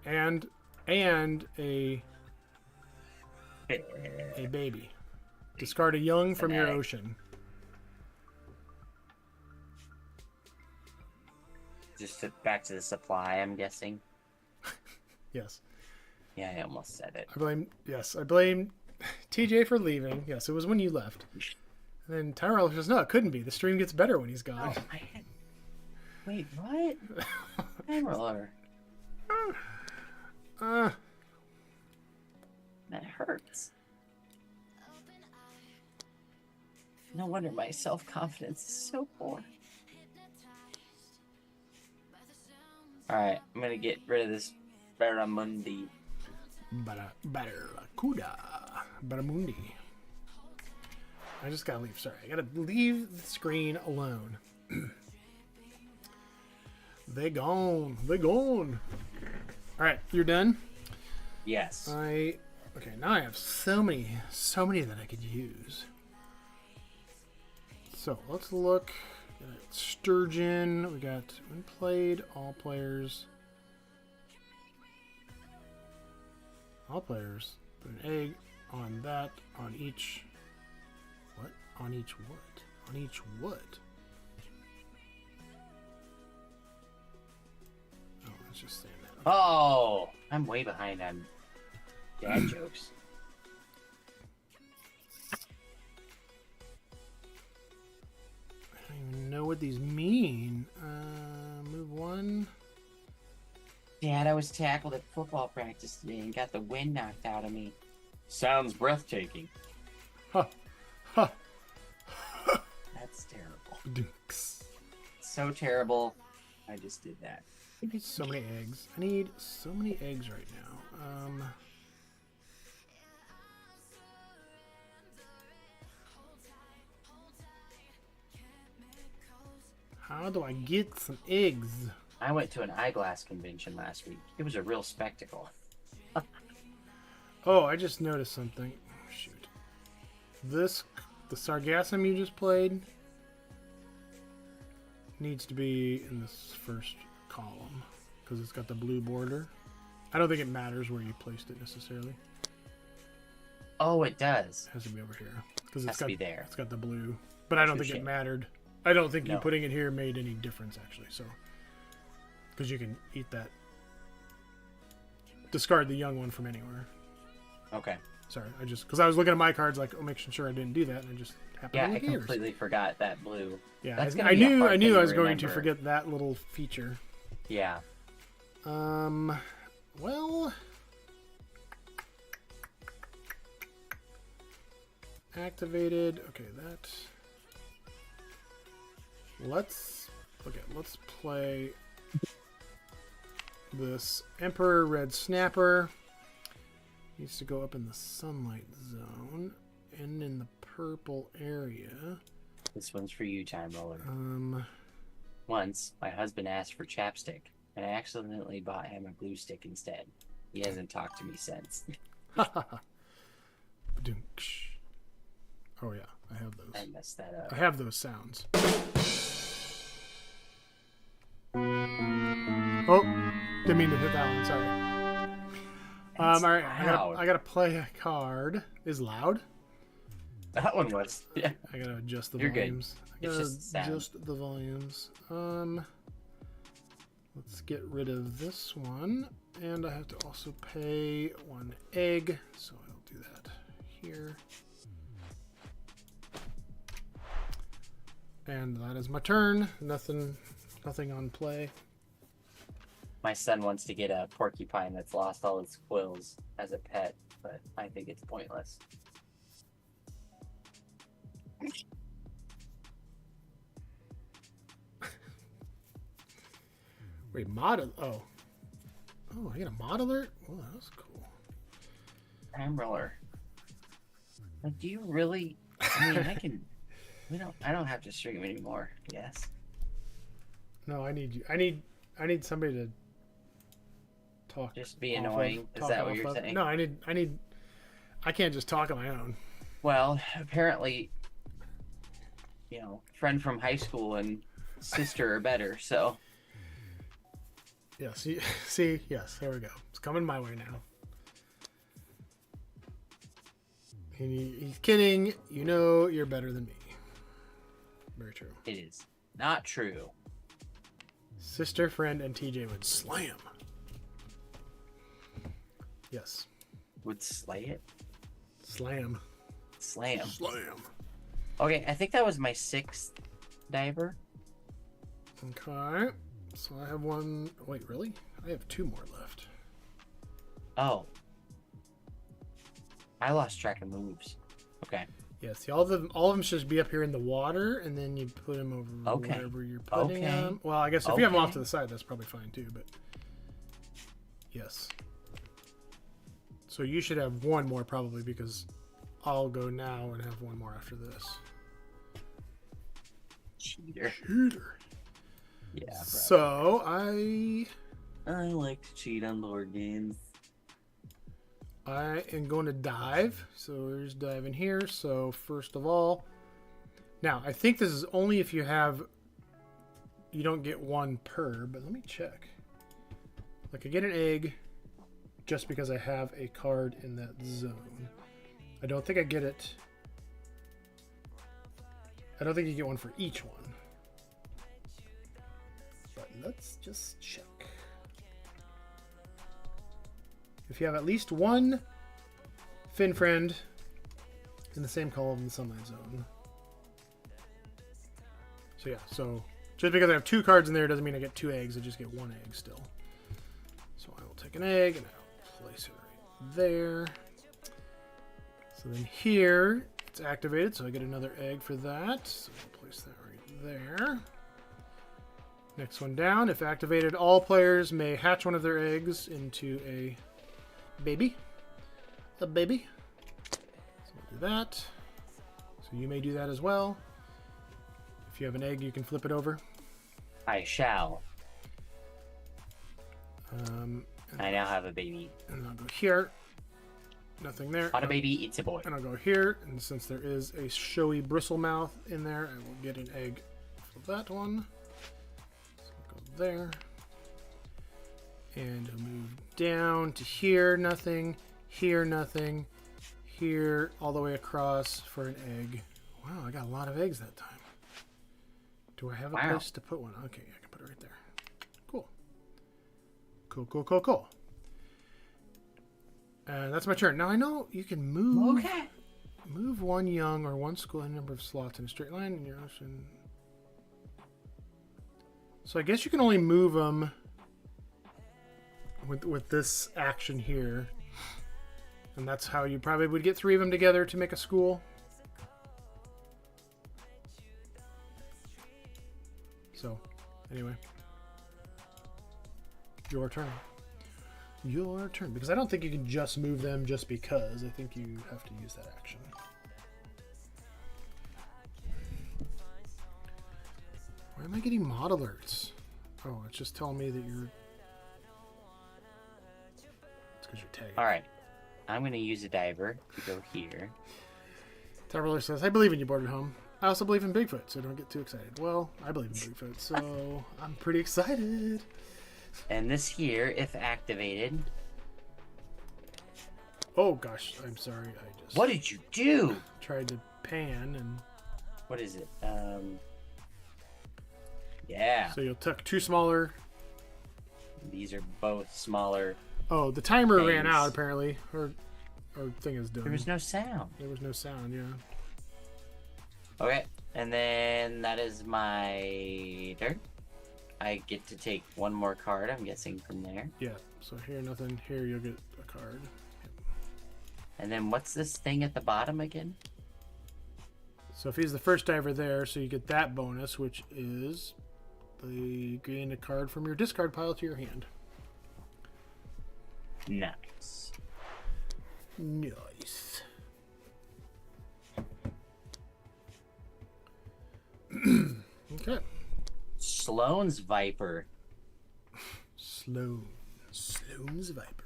And a baby. Discard a young from your egg. ocean. Just back to the supply, I'm guessing. Yes. Yeah, I almost said it. I blame TJ for leaving. Yes, it was when you left. And then Tyrell says, no, it couldn't be. The stream gets better when he's gone. Oh, my head. Wait, what? Hammerler. That hurts. No wonder my self-confidence is so poor. Alright, I'm gonna get rid of this Barramundi. Barracuda. Barramundi. I just gotta leave. Sorry, I gotta leave the screen alone. They gone. They gone. Alright, you're done? Yes. Okay, now I have so many that I could use. So let's look at Sturgeon. We got when played, all players. All players. Put an egg on that, on each. What? On each what? On each what? Oh, it's just saying that. Oh! I'm way behind on dad jokes. I don't even know what these mean. Move one. Dad, I was tackled at football practice today and got the wind knocked out of me. Sounds breathtaking. Ha! Ha! That's terrible. Dinks. So terrible. I just did that. I need so many eggs. I need so many eggs right now. How do I get some eggs? I went to an eyeglass convention last week. It was a real spectacle. Oh, I just noticed something. Oh, shoot. The Sargassum you just played needs to be in this first column because it's got the blue border. I don't think it matters where you placed it necessarily. Oh, it does. It has to be over here because Has to be there. It's got the blue, but I don't think it mattered. I don't think you putting it here made any difference actually. So, because you can eat that, discard the young one from anywhere. Okay. Sorry, I just because I was looking at my cards, like, making sure I didn't do that, and I just happened Yeah, to I look at yours. completely forgot that blue. Yeah, That's I gonna be a knew hard I thing knew to I was going to remember. forget that little feature. Yeah. Well, activated. Okay, that. Let's play this Emperor Red Snapper. Needs to go up in the sunlight zone and in the purple area. This one's for you, Time Roller. Um, Once, my husband asked for chapstick, and I accidentally bought him a glue stick instead. He hasn't talked to me since. Ba-dunk-sh. Oh yeah, I have those. I messed that up. I have those sounds. Oh, didn't mean to hit that one. Sorry. All right, loud. I gotta play a card. Is loud? That one was. Yeah. I gotta adjust the You're good. volumes. I It's gotta just sound. adjust the volumes. Let's get rid of this one, and I have to also pay 1 egg, so I'll do that here. And that is my turn. Nothing on play. My son wants to get a porcupine that's lost all its quills as a pet, but I think it's pointless. Wait, mod? Oh, I get a mod alert. Oh, that was cool. Time Roller. Like, do you really? I mean, I can. I don't have to stream anymore. Yes. No, I need you. I need somebody to talk. Just be off annoying. of- Is that talk what off you're of. saying? No, I need. I can't just talk on my own. Well, apparently, friend from high school and sister are better. So Yeah. See. Yes. There we go. It's coming my way now. And he's kidding. You know you're better than me. Very true. it is not true. Sister, friend, and TJ would slam. Yes. Would slay it. Slam. Slam. Slam. Okay, I think that was my 6th diver. Okay. So I have one. Wait, really? I have 2 more left. Oh. I lost track of moves. Okay. Yeah, see, all of them should be up here in the water, and then you put them over Okay. wherever you're putting Okay. them. Well, I guess if you have them off Okay. to the side, that's probably fine too, but yes. So you should have 1 more probably, because I'll go now and have 1 more after this. Cheater. Cheater. Yeah, bro. So I like to cheat on board games. am going to dive. So there's diving here. So first of all, now I think this is only if you don't get 1 per, but let me check. Like I get an egg just because I have a card in that zone. I don't think I get it. I don't think you get 1 for each one. But let's just check. If you have at least 1 Fin friend in the same column in the sunlight zone. So yeah, so just because I have 2 cards in there doesn't mean I get 2 eggs, I just get 1 egg still. So I will take an egg and I'll place it right there. So then here it's activated, so I get another egg for that. So I'll place that right there. Next one down, if activated, all players may hatch one of their eggs into a baby. A baby. So I'll do that. So you may do that as well. If you have an egg, you can flip it over. I shall. And I now have a baby. I'll go here. Nothing there. On a baby, it's a boy. And I'll go here, and since there is a showy bristle mouth in there, I will get an egg for that one. So I'll go there. And I'll move down to here, nothing. Here, nothing. Here, all the way across for an egg. Wow, I got a lot of eggs that time. Do I have a Wow. place to put one? Okay, I can put it right there. Cool. Cool. And that's my turn. Now I know you can move. Okay. Move one young or one school any number of slots in a straight line in your ocean. So I guess you can only move them with this action here. And that's how you probably would get 3 of them together to make a school. So, anyway. Your turn. Your turn. Because I don't think you can just move them just because. I think you have to use that action. Why am I getting mod alerts? Oh, it's just telling me that you're... It's because you're tagging. Alright. I'm going to use a diver to go here. Tyler says, I believe in you, Boarded Home. I also believe in Bigfoot, so don't get too excited. Well, I believe in Bigfoot, so I'm pretty excited. And this here, if activated... Oh, gosh, I'm sorry. I just... What did you do? Tried to pan, and... What is it? Yeah. So you'll tuck 2 smaller... These are both smaller. Oh, the timer things. ran out, apparently. Or thing is done. There was no sound. There was no sound, yeah. Okay, and then that is my turn. I get to take one more card, I'm guessing, from there. Yeah, so here, nothing. Here, you'll get a card. And then what's this thing at the bottom again? So if he's the first diver there, so you get that bonus, which is the gain a card from your discard pile to your hand. Nice. Nice. Okay. Sloane's Viper. Sloane's Viper.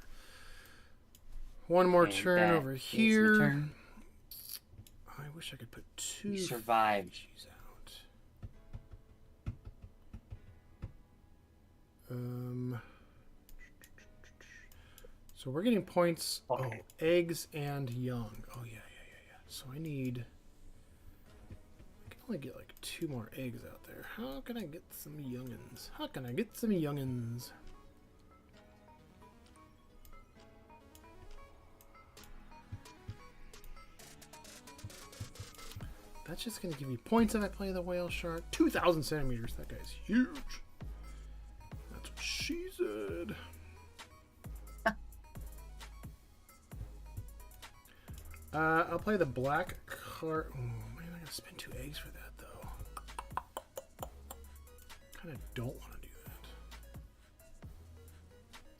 One more And turn that over is the here. turn. I wish I could put 2 You survived. fishies out. So we're getting points. Okay. Oh, eggs and young. Oh yeah. So I need. I can only get like 2 more eggs out there. How can I get some youngins? That's just going to give me points if I play the whale shark. 2,000 centimeters. That guy's huge. That's what she said. I'll play the black card. Oh, man, I gotta spend 2 eggs for that, though. Kind of don't want to do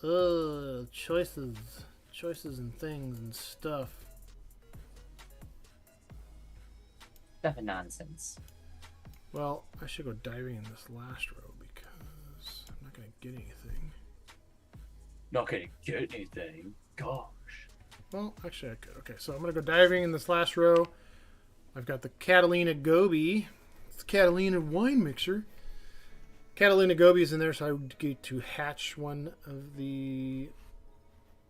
that. Choices and things and stuff. Stuff of nonsense. Well, I should go diving in this last row because I'm not gonna get anything. Not gonna get anything. Gosh. Well, actually, I could. Okay, so I'm going to go diving in this last row. I've got the Catalina Goby. It's the Catalina wine mixer. Catalina Goby is in there, so I would get to hatch one of the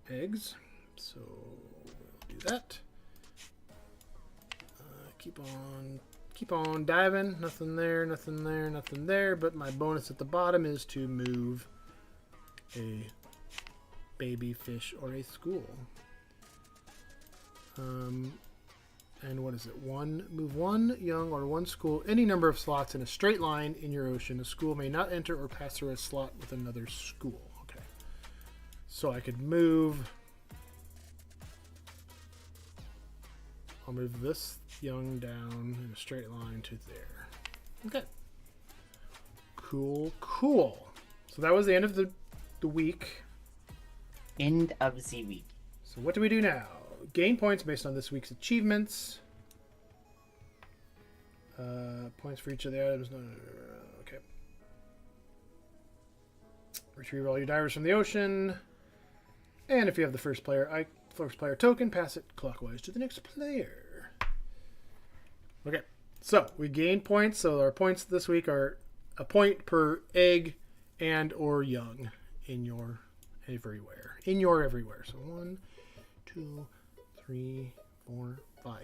eggs. So we'll do that. Keep on diving. Nothing there, nothing there, nothing there. But my bonus at the bottom is to move a baby fish or a school. And what is it? Move 1 young or 1 school any number of slots in a straight line in your ocean. A school may not enter or pass through a slot with another school. Okay. So I could move. I'll move this young down in a straight line to there. Okay. Cool. So that was the end of the week. End of the week. So what do we do now? Gain points based on this week's achievements. Points for each of the items. No, okay. Retrieve all your divers from the ocean. And if you have the first player token, pass it clockwise to the next player. Okay. So we gain points. So our points this week are a point per egg and or young in your everywhere. So 1, 2, 3, 4, 5.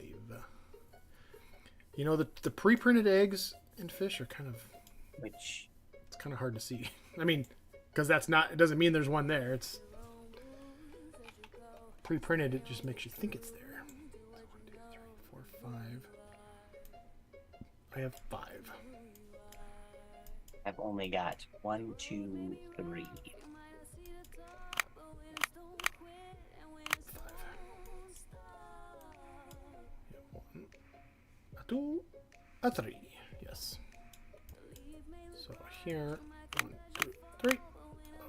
You know, the pre-printed eggs and fish are it's kind of hard to see. I mean, because it doesn't mean there's one there. It's pre-printed, it just makes you think it's there. 1, 2, 3, 4, 5. I have 5. I've only got 1, 2, 3. 1, a 2, a 3. Yes. So here, 1, 2, 3.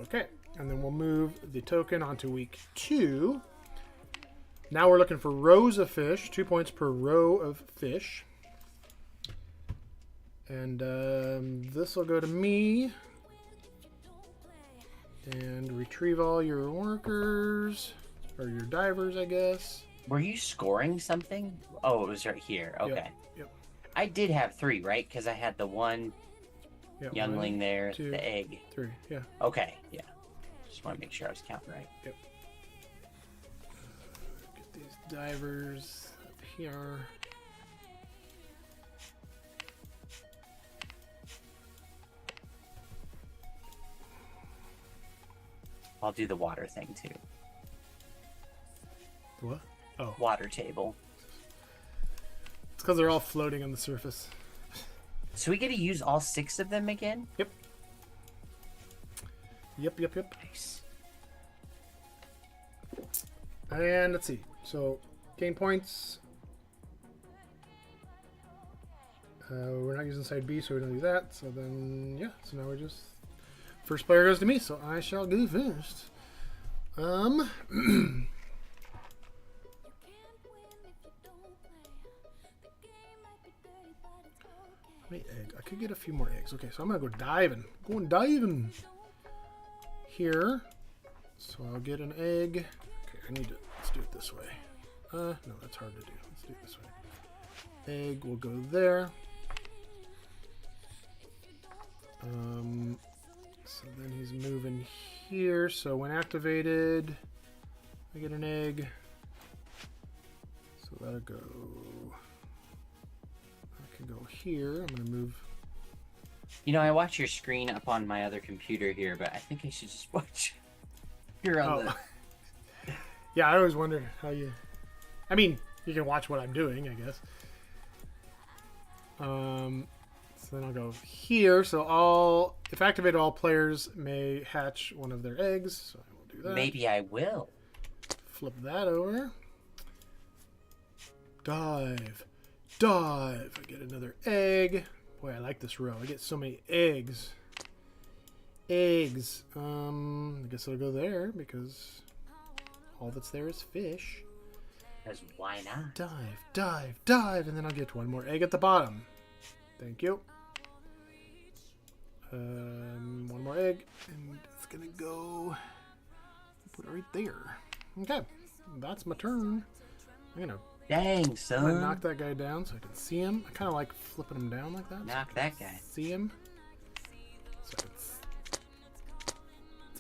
Okay, and then we'll move the token onto week 2. Now we're looking for rows of fish, 2 points per row of fish. And this will go to me. And retrieve all your workers, or your divers, I guess. Were you scoring something? Oh, it was right here. Okay. Yep. I did have 3, right? Because I had the one Yep, youngling 1, there, 2, the egg. 3. Yeah. Okay, yeah. Just want to make sure I was counting right. Yep. Get these divers up here. I'll do the water thing too. What? Oh. Water table. It's because they're all floating on the surface. So we get to use all 6 of them again? Yep. Yep. Nice. And let's see. So, gain points. We're not using side B, so we don't do that. So then, yeah. So now we're just... First player goes to me, so I shall go first. How many eggs? I could get a few more eggs. Okay, so I'm gonna go diving. Going diving here. So I'll get an egg. Okay, let's do it this way. No, that's hard to do. Let's do it this way. Egg will go there. So then he's moving here. So when activated, I get an egg. So that'll go. I can go here. I'm gonna move. You know, I watch your screen up on my other computer here, but I think I should just watch here on the... Yeah, I always wondered how you... I mean, you can watch what I'm doing, I guess. So then I'll go here. So if activated, all players may hatch one of their eggs. So I will do that. Maybe I will. Flip that over. Dive. I get another egg. Boy, I like this row. I get so many eggs. I guess it'll go there because all that's there is fish. Because why not? Dive, and then I'll get one more egg at the bottom. Thank you. One more egg, and it's gonna go. Put it right there. Okay, that's my turn. I'm gonna. Dang, son. Knock that guy down so I can see him. I kind of like flipping him down like that. Knock that guy. See him. So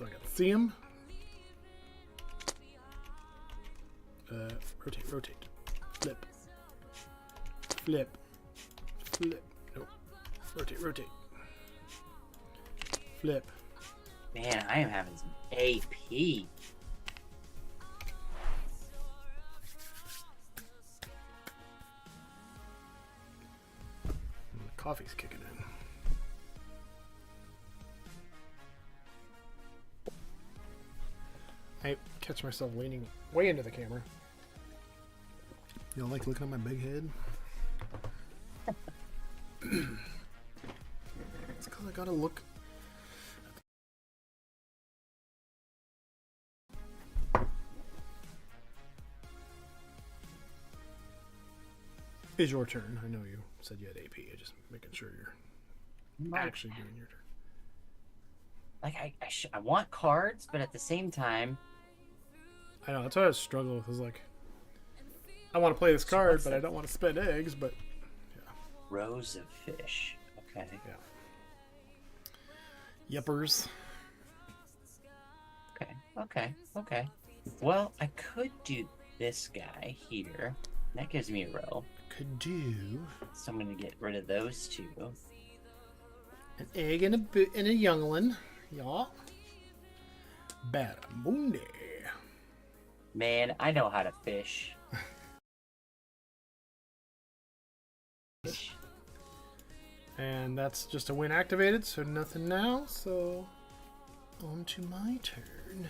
I can see him. Rotate. Flip. Nope. Rotate. Flip. Man, I am having some AP. Coffee's kicking in. I catch myself leaning way into the camera. You don't like looking at my big head? It's because I gotta look. It's your turn. I know you said you had AP. I'm just making sure you're actually doing your turn. Like, I want cards, but at the same time... I know, that's what I struggle with. Is like, I want to play this card, but I don't want to spend eggs, but... Yeah. Rows of fish. Okay. Yeah. Yippers. Okay. Well, I could do this guy here. That gives me a row. Could do... So I'm going to get rid of those 2. An egg and a youngling. Yeah. Barramundi. Man, I know how to fish. And that's just a win activated, so nothing now. So on to my turn.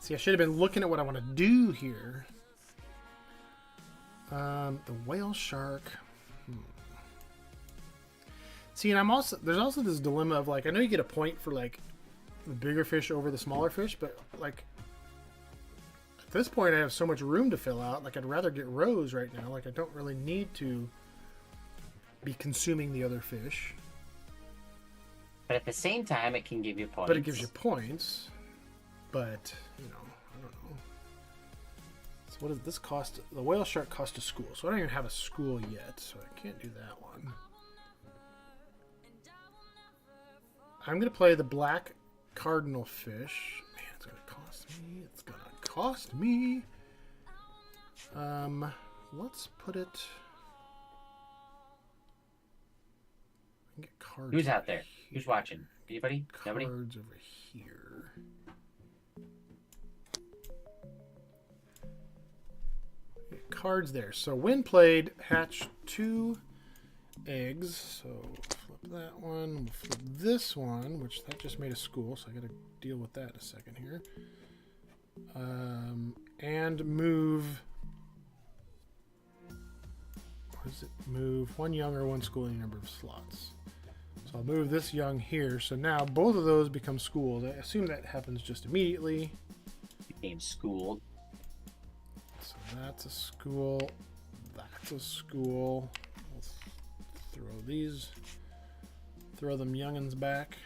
See, I should have been looking at what I want to do here. The whale shark. See, and there's also this dilemma of like, I know you get a point for like the bigger fish over the smaller fish, but like at this point I have so much room to fill out. Like I'd rather get rows right now. Like I don't really need to be consuming the other fish. But at the same time, it can give you points. But it gives you points. But, you know, I don't know. So what does this cost? The whale shark cost a school. So I don't even have a school yet. So I can't do that one. I'm going to play the black cardinal fish. Man, it's going to cost me. It's going to cost me. Let's put it... Get cards. Who's out there? Who's watching? Anybody? Nobody? Cards over here. Get cards there. So when played, hatch 2 eggs. So flip that one. We'll flip this one, which that just made a school, so I got to deal with that in a second here. And move. What does it move? One young or one school, any number of slots. So I'll move this young here. So now both of those become schooled. I assume that happens just immediately. Became schooled. So that's a school. That's a school. Let's throw them youngins back.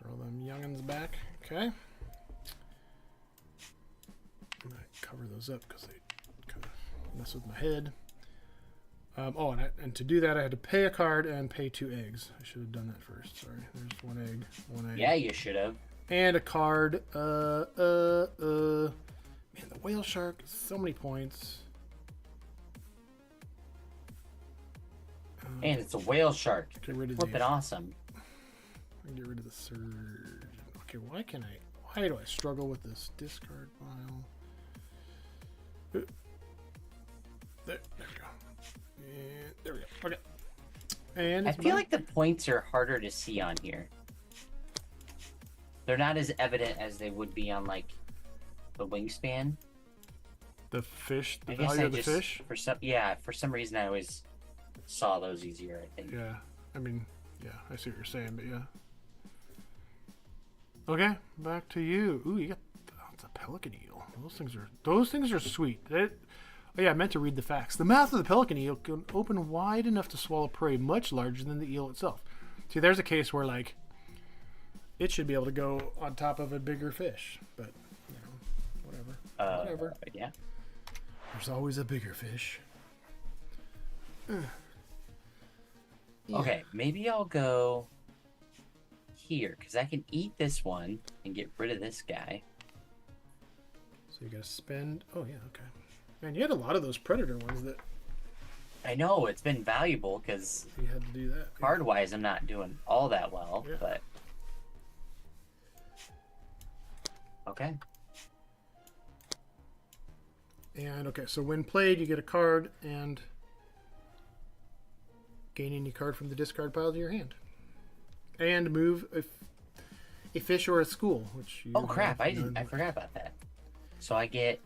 Throw them youngins back. Okay. I'm gonna cover those up because they kind of mess with my head. And to do that, I had to pay a card and pay 2 eggs. I should have done that first. Sorry. There's one egg. Yeah, you should have. And a card. Man, the whale shark. So many points. And it's a whale shark. Get rid of Flippin' awesome. Get rid of the surge. Okay, why do I struggle with this discard pile? There we go. And there we go. Okay. And I feel like the points are harder to see on here. They're not as evident as they would be on like the Wingspan. the fish, the I guess value I of the just, fish. for some reason I always saw those easier, I think. Yeah, I mean, yeah, I see what you're saying, but yeah. Okay, back to you. Ooh, you got it's a pelican eel. Those things are sweet. Oh yeah, I meant to read the facts. The mouth of the pelican eel can open wide enough to swallow prey much larger than the eel itself. See, there's a case where like it should be able to go on top of a bigger fish, but you know, whatever. Whatever. Yeah. There's always a bigger fish. Okay, maybe I'll go here because I can eat this one and get rid of this guy. So you gotta spend. Oh yeah, okay. Man, you had a lot of those predator ones that I know it's been valuable because you had to do that. card-wise I'm not doing all that well, Yeah. but okay. And okay, so when played, you get a card and gain any card from the discard pile to your hand, and move a fish or a school. Which you Oh crap! have I none. forgot about that. So I get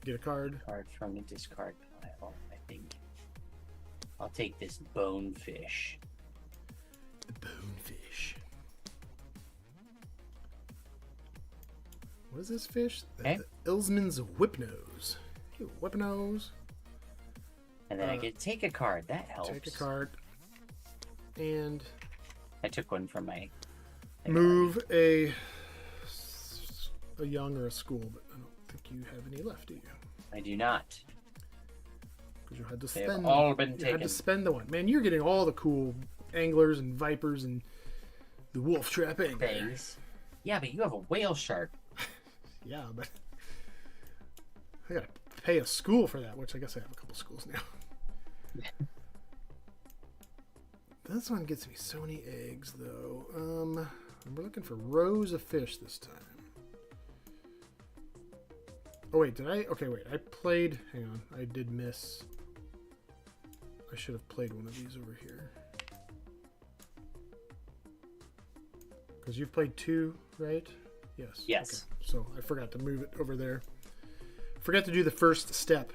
Get a card. card from the discard pile. I think I'll take this bonefish. The bonefish. What is this fish? Okay. The Ilsman's Whipnose. Hey, Whipnose. And then I get to take a card. That helps. Take a card. And I took one from my move a young or a school, but I don't think you have any left, do you? I do not. Because you had to They have spend. all been you had taken. to spend the one. Man, you're getting all the cool anglers and vipers and the wolf trap angler. Things. Yeah, but you have a whale shark. Yeah, but I gotta pay a school for that, which I guess I have a couple schools now. This one gets me so many eggs, though. We're looking for rows of fish this time. Oh, wait, did I? Okay, wait. I played... Hang on. I did miss... I should have played one of these over here. Because you've played 2, right? Yes. Yes. Okay. So I forgot to move it over there. Forgot to do the first step.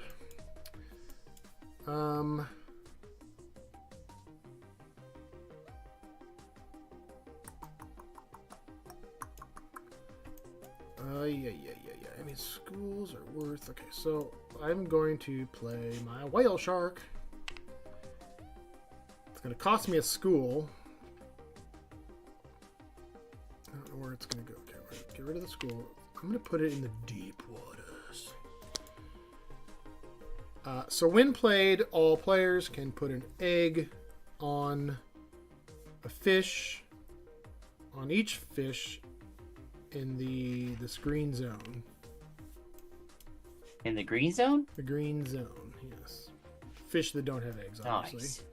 Yeah. I mean, schools are worth... Okay, so I'm going to play my whale shark. It's going to cost me a school. I don't know where it's going to go. Okay, get rid of the school. I'm going to put it in the deep waters. So when played, all players can put an egg on a fish, on each fish in this green zone. In the green zone? The green zone, yes. Fish that don't have eggs, obviously. Nice.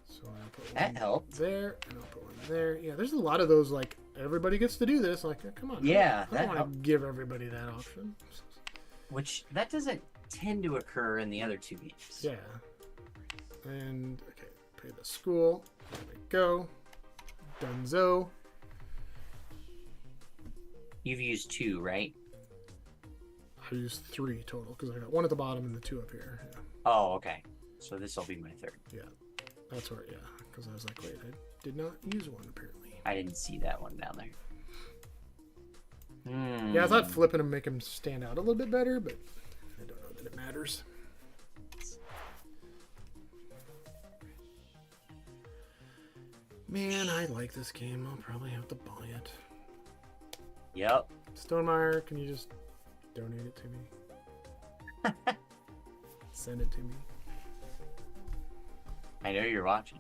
So I'll put one That helped. there, and I'll put one there. Yeah, there's a lot of those, like, everybody gets to do this. Like, come on. Yeah, I that don't want to give everybody that option. Which, that doesn't tend to occur in the other 2 games. Yeah. And, okay, pay the school. There we go. Dunzo. You've used 2, right? I used 3 total, because I got 1 at the bottom and the 2 up here. Yeah. Oh, okay. So this will be my 3rd. Yeah. That's where, yeah. Because I was like, wait, I did not use 1, apparently. I didn't see that one down there. Yeah, I thought flipping him make him stand out a little bit better, but I don't know that it matters. Man, I like this game. I'll probably have to buy it. Yep. Stonemeyer, can you just donate it to me? Send it to me. I know you're watching.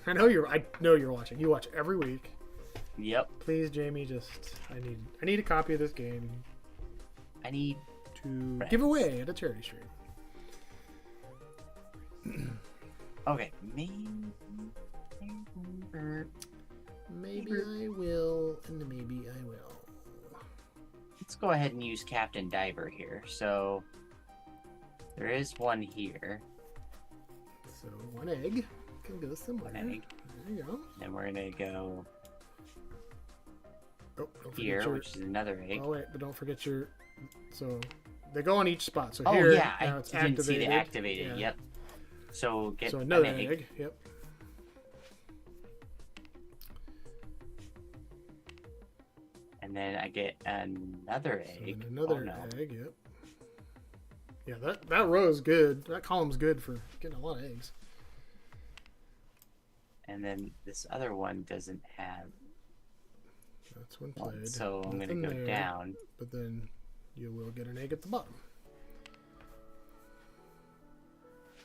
I know you're watching. You watch every week. Yep. Please, Jamie, I need a copy of this game I need to friends. give away at a charity stream. Okay. Maybe Maybe I will, and maybe I will. let's go ahead and use Captain Diver here. So there is one here. So 1 egg can go somewhere. 1 egg. There you go. Then we're gonna go Oh, don't forget here, your... which is another egg. Oh wait, but don't forget your... So they go on each spot. So Oh here, yeah, now I it's didn't activated. see the activated. Yeah. Yep. So get So another an egg. Yep. and then I get another So egg. then another Oh, no. egg. Yep. Yeah, that row is good. That column's good for getting a lot of eggs. And then this other one doesn't have That's when one, played. so I'm gonna Nothing go there, down. But then you will get an egg at the bottom.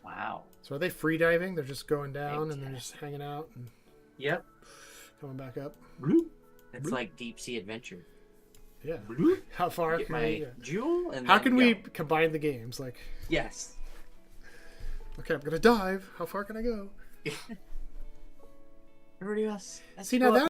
Wow. So are they free diving? They're just going down and then Fantastic. just hanging out and Yep. coming back up. It's like deep sea adventure. Yeah. Bloop. How far Get can my we? Yeah. jewel and How then can we go. combine the games? Like, Yes. okay, I'm gonna dive. How far can I go? Everybody else. See, now that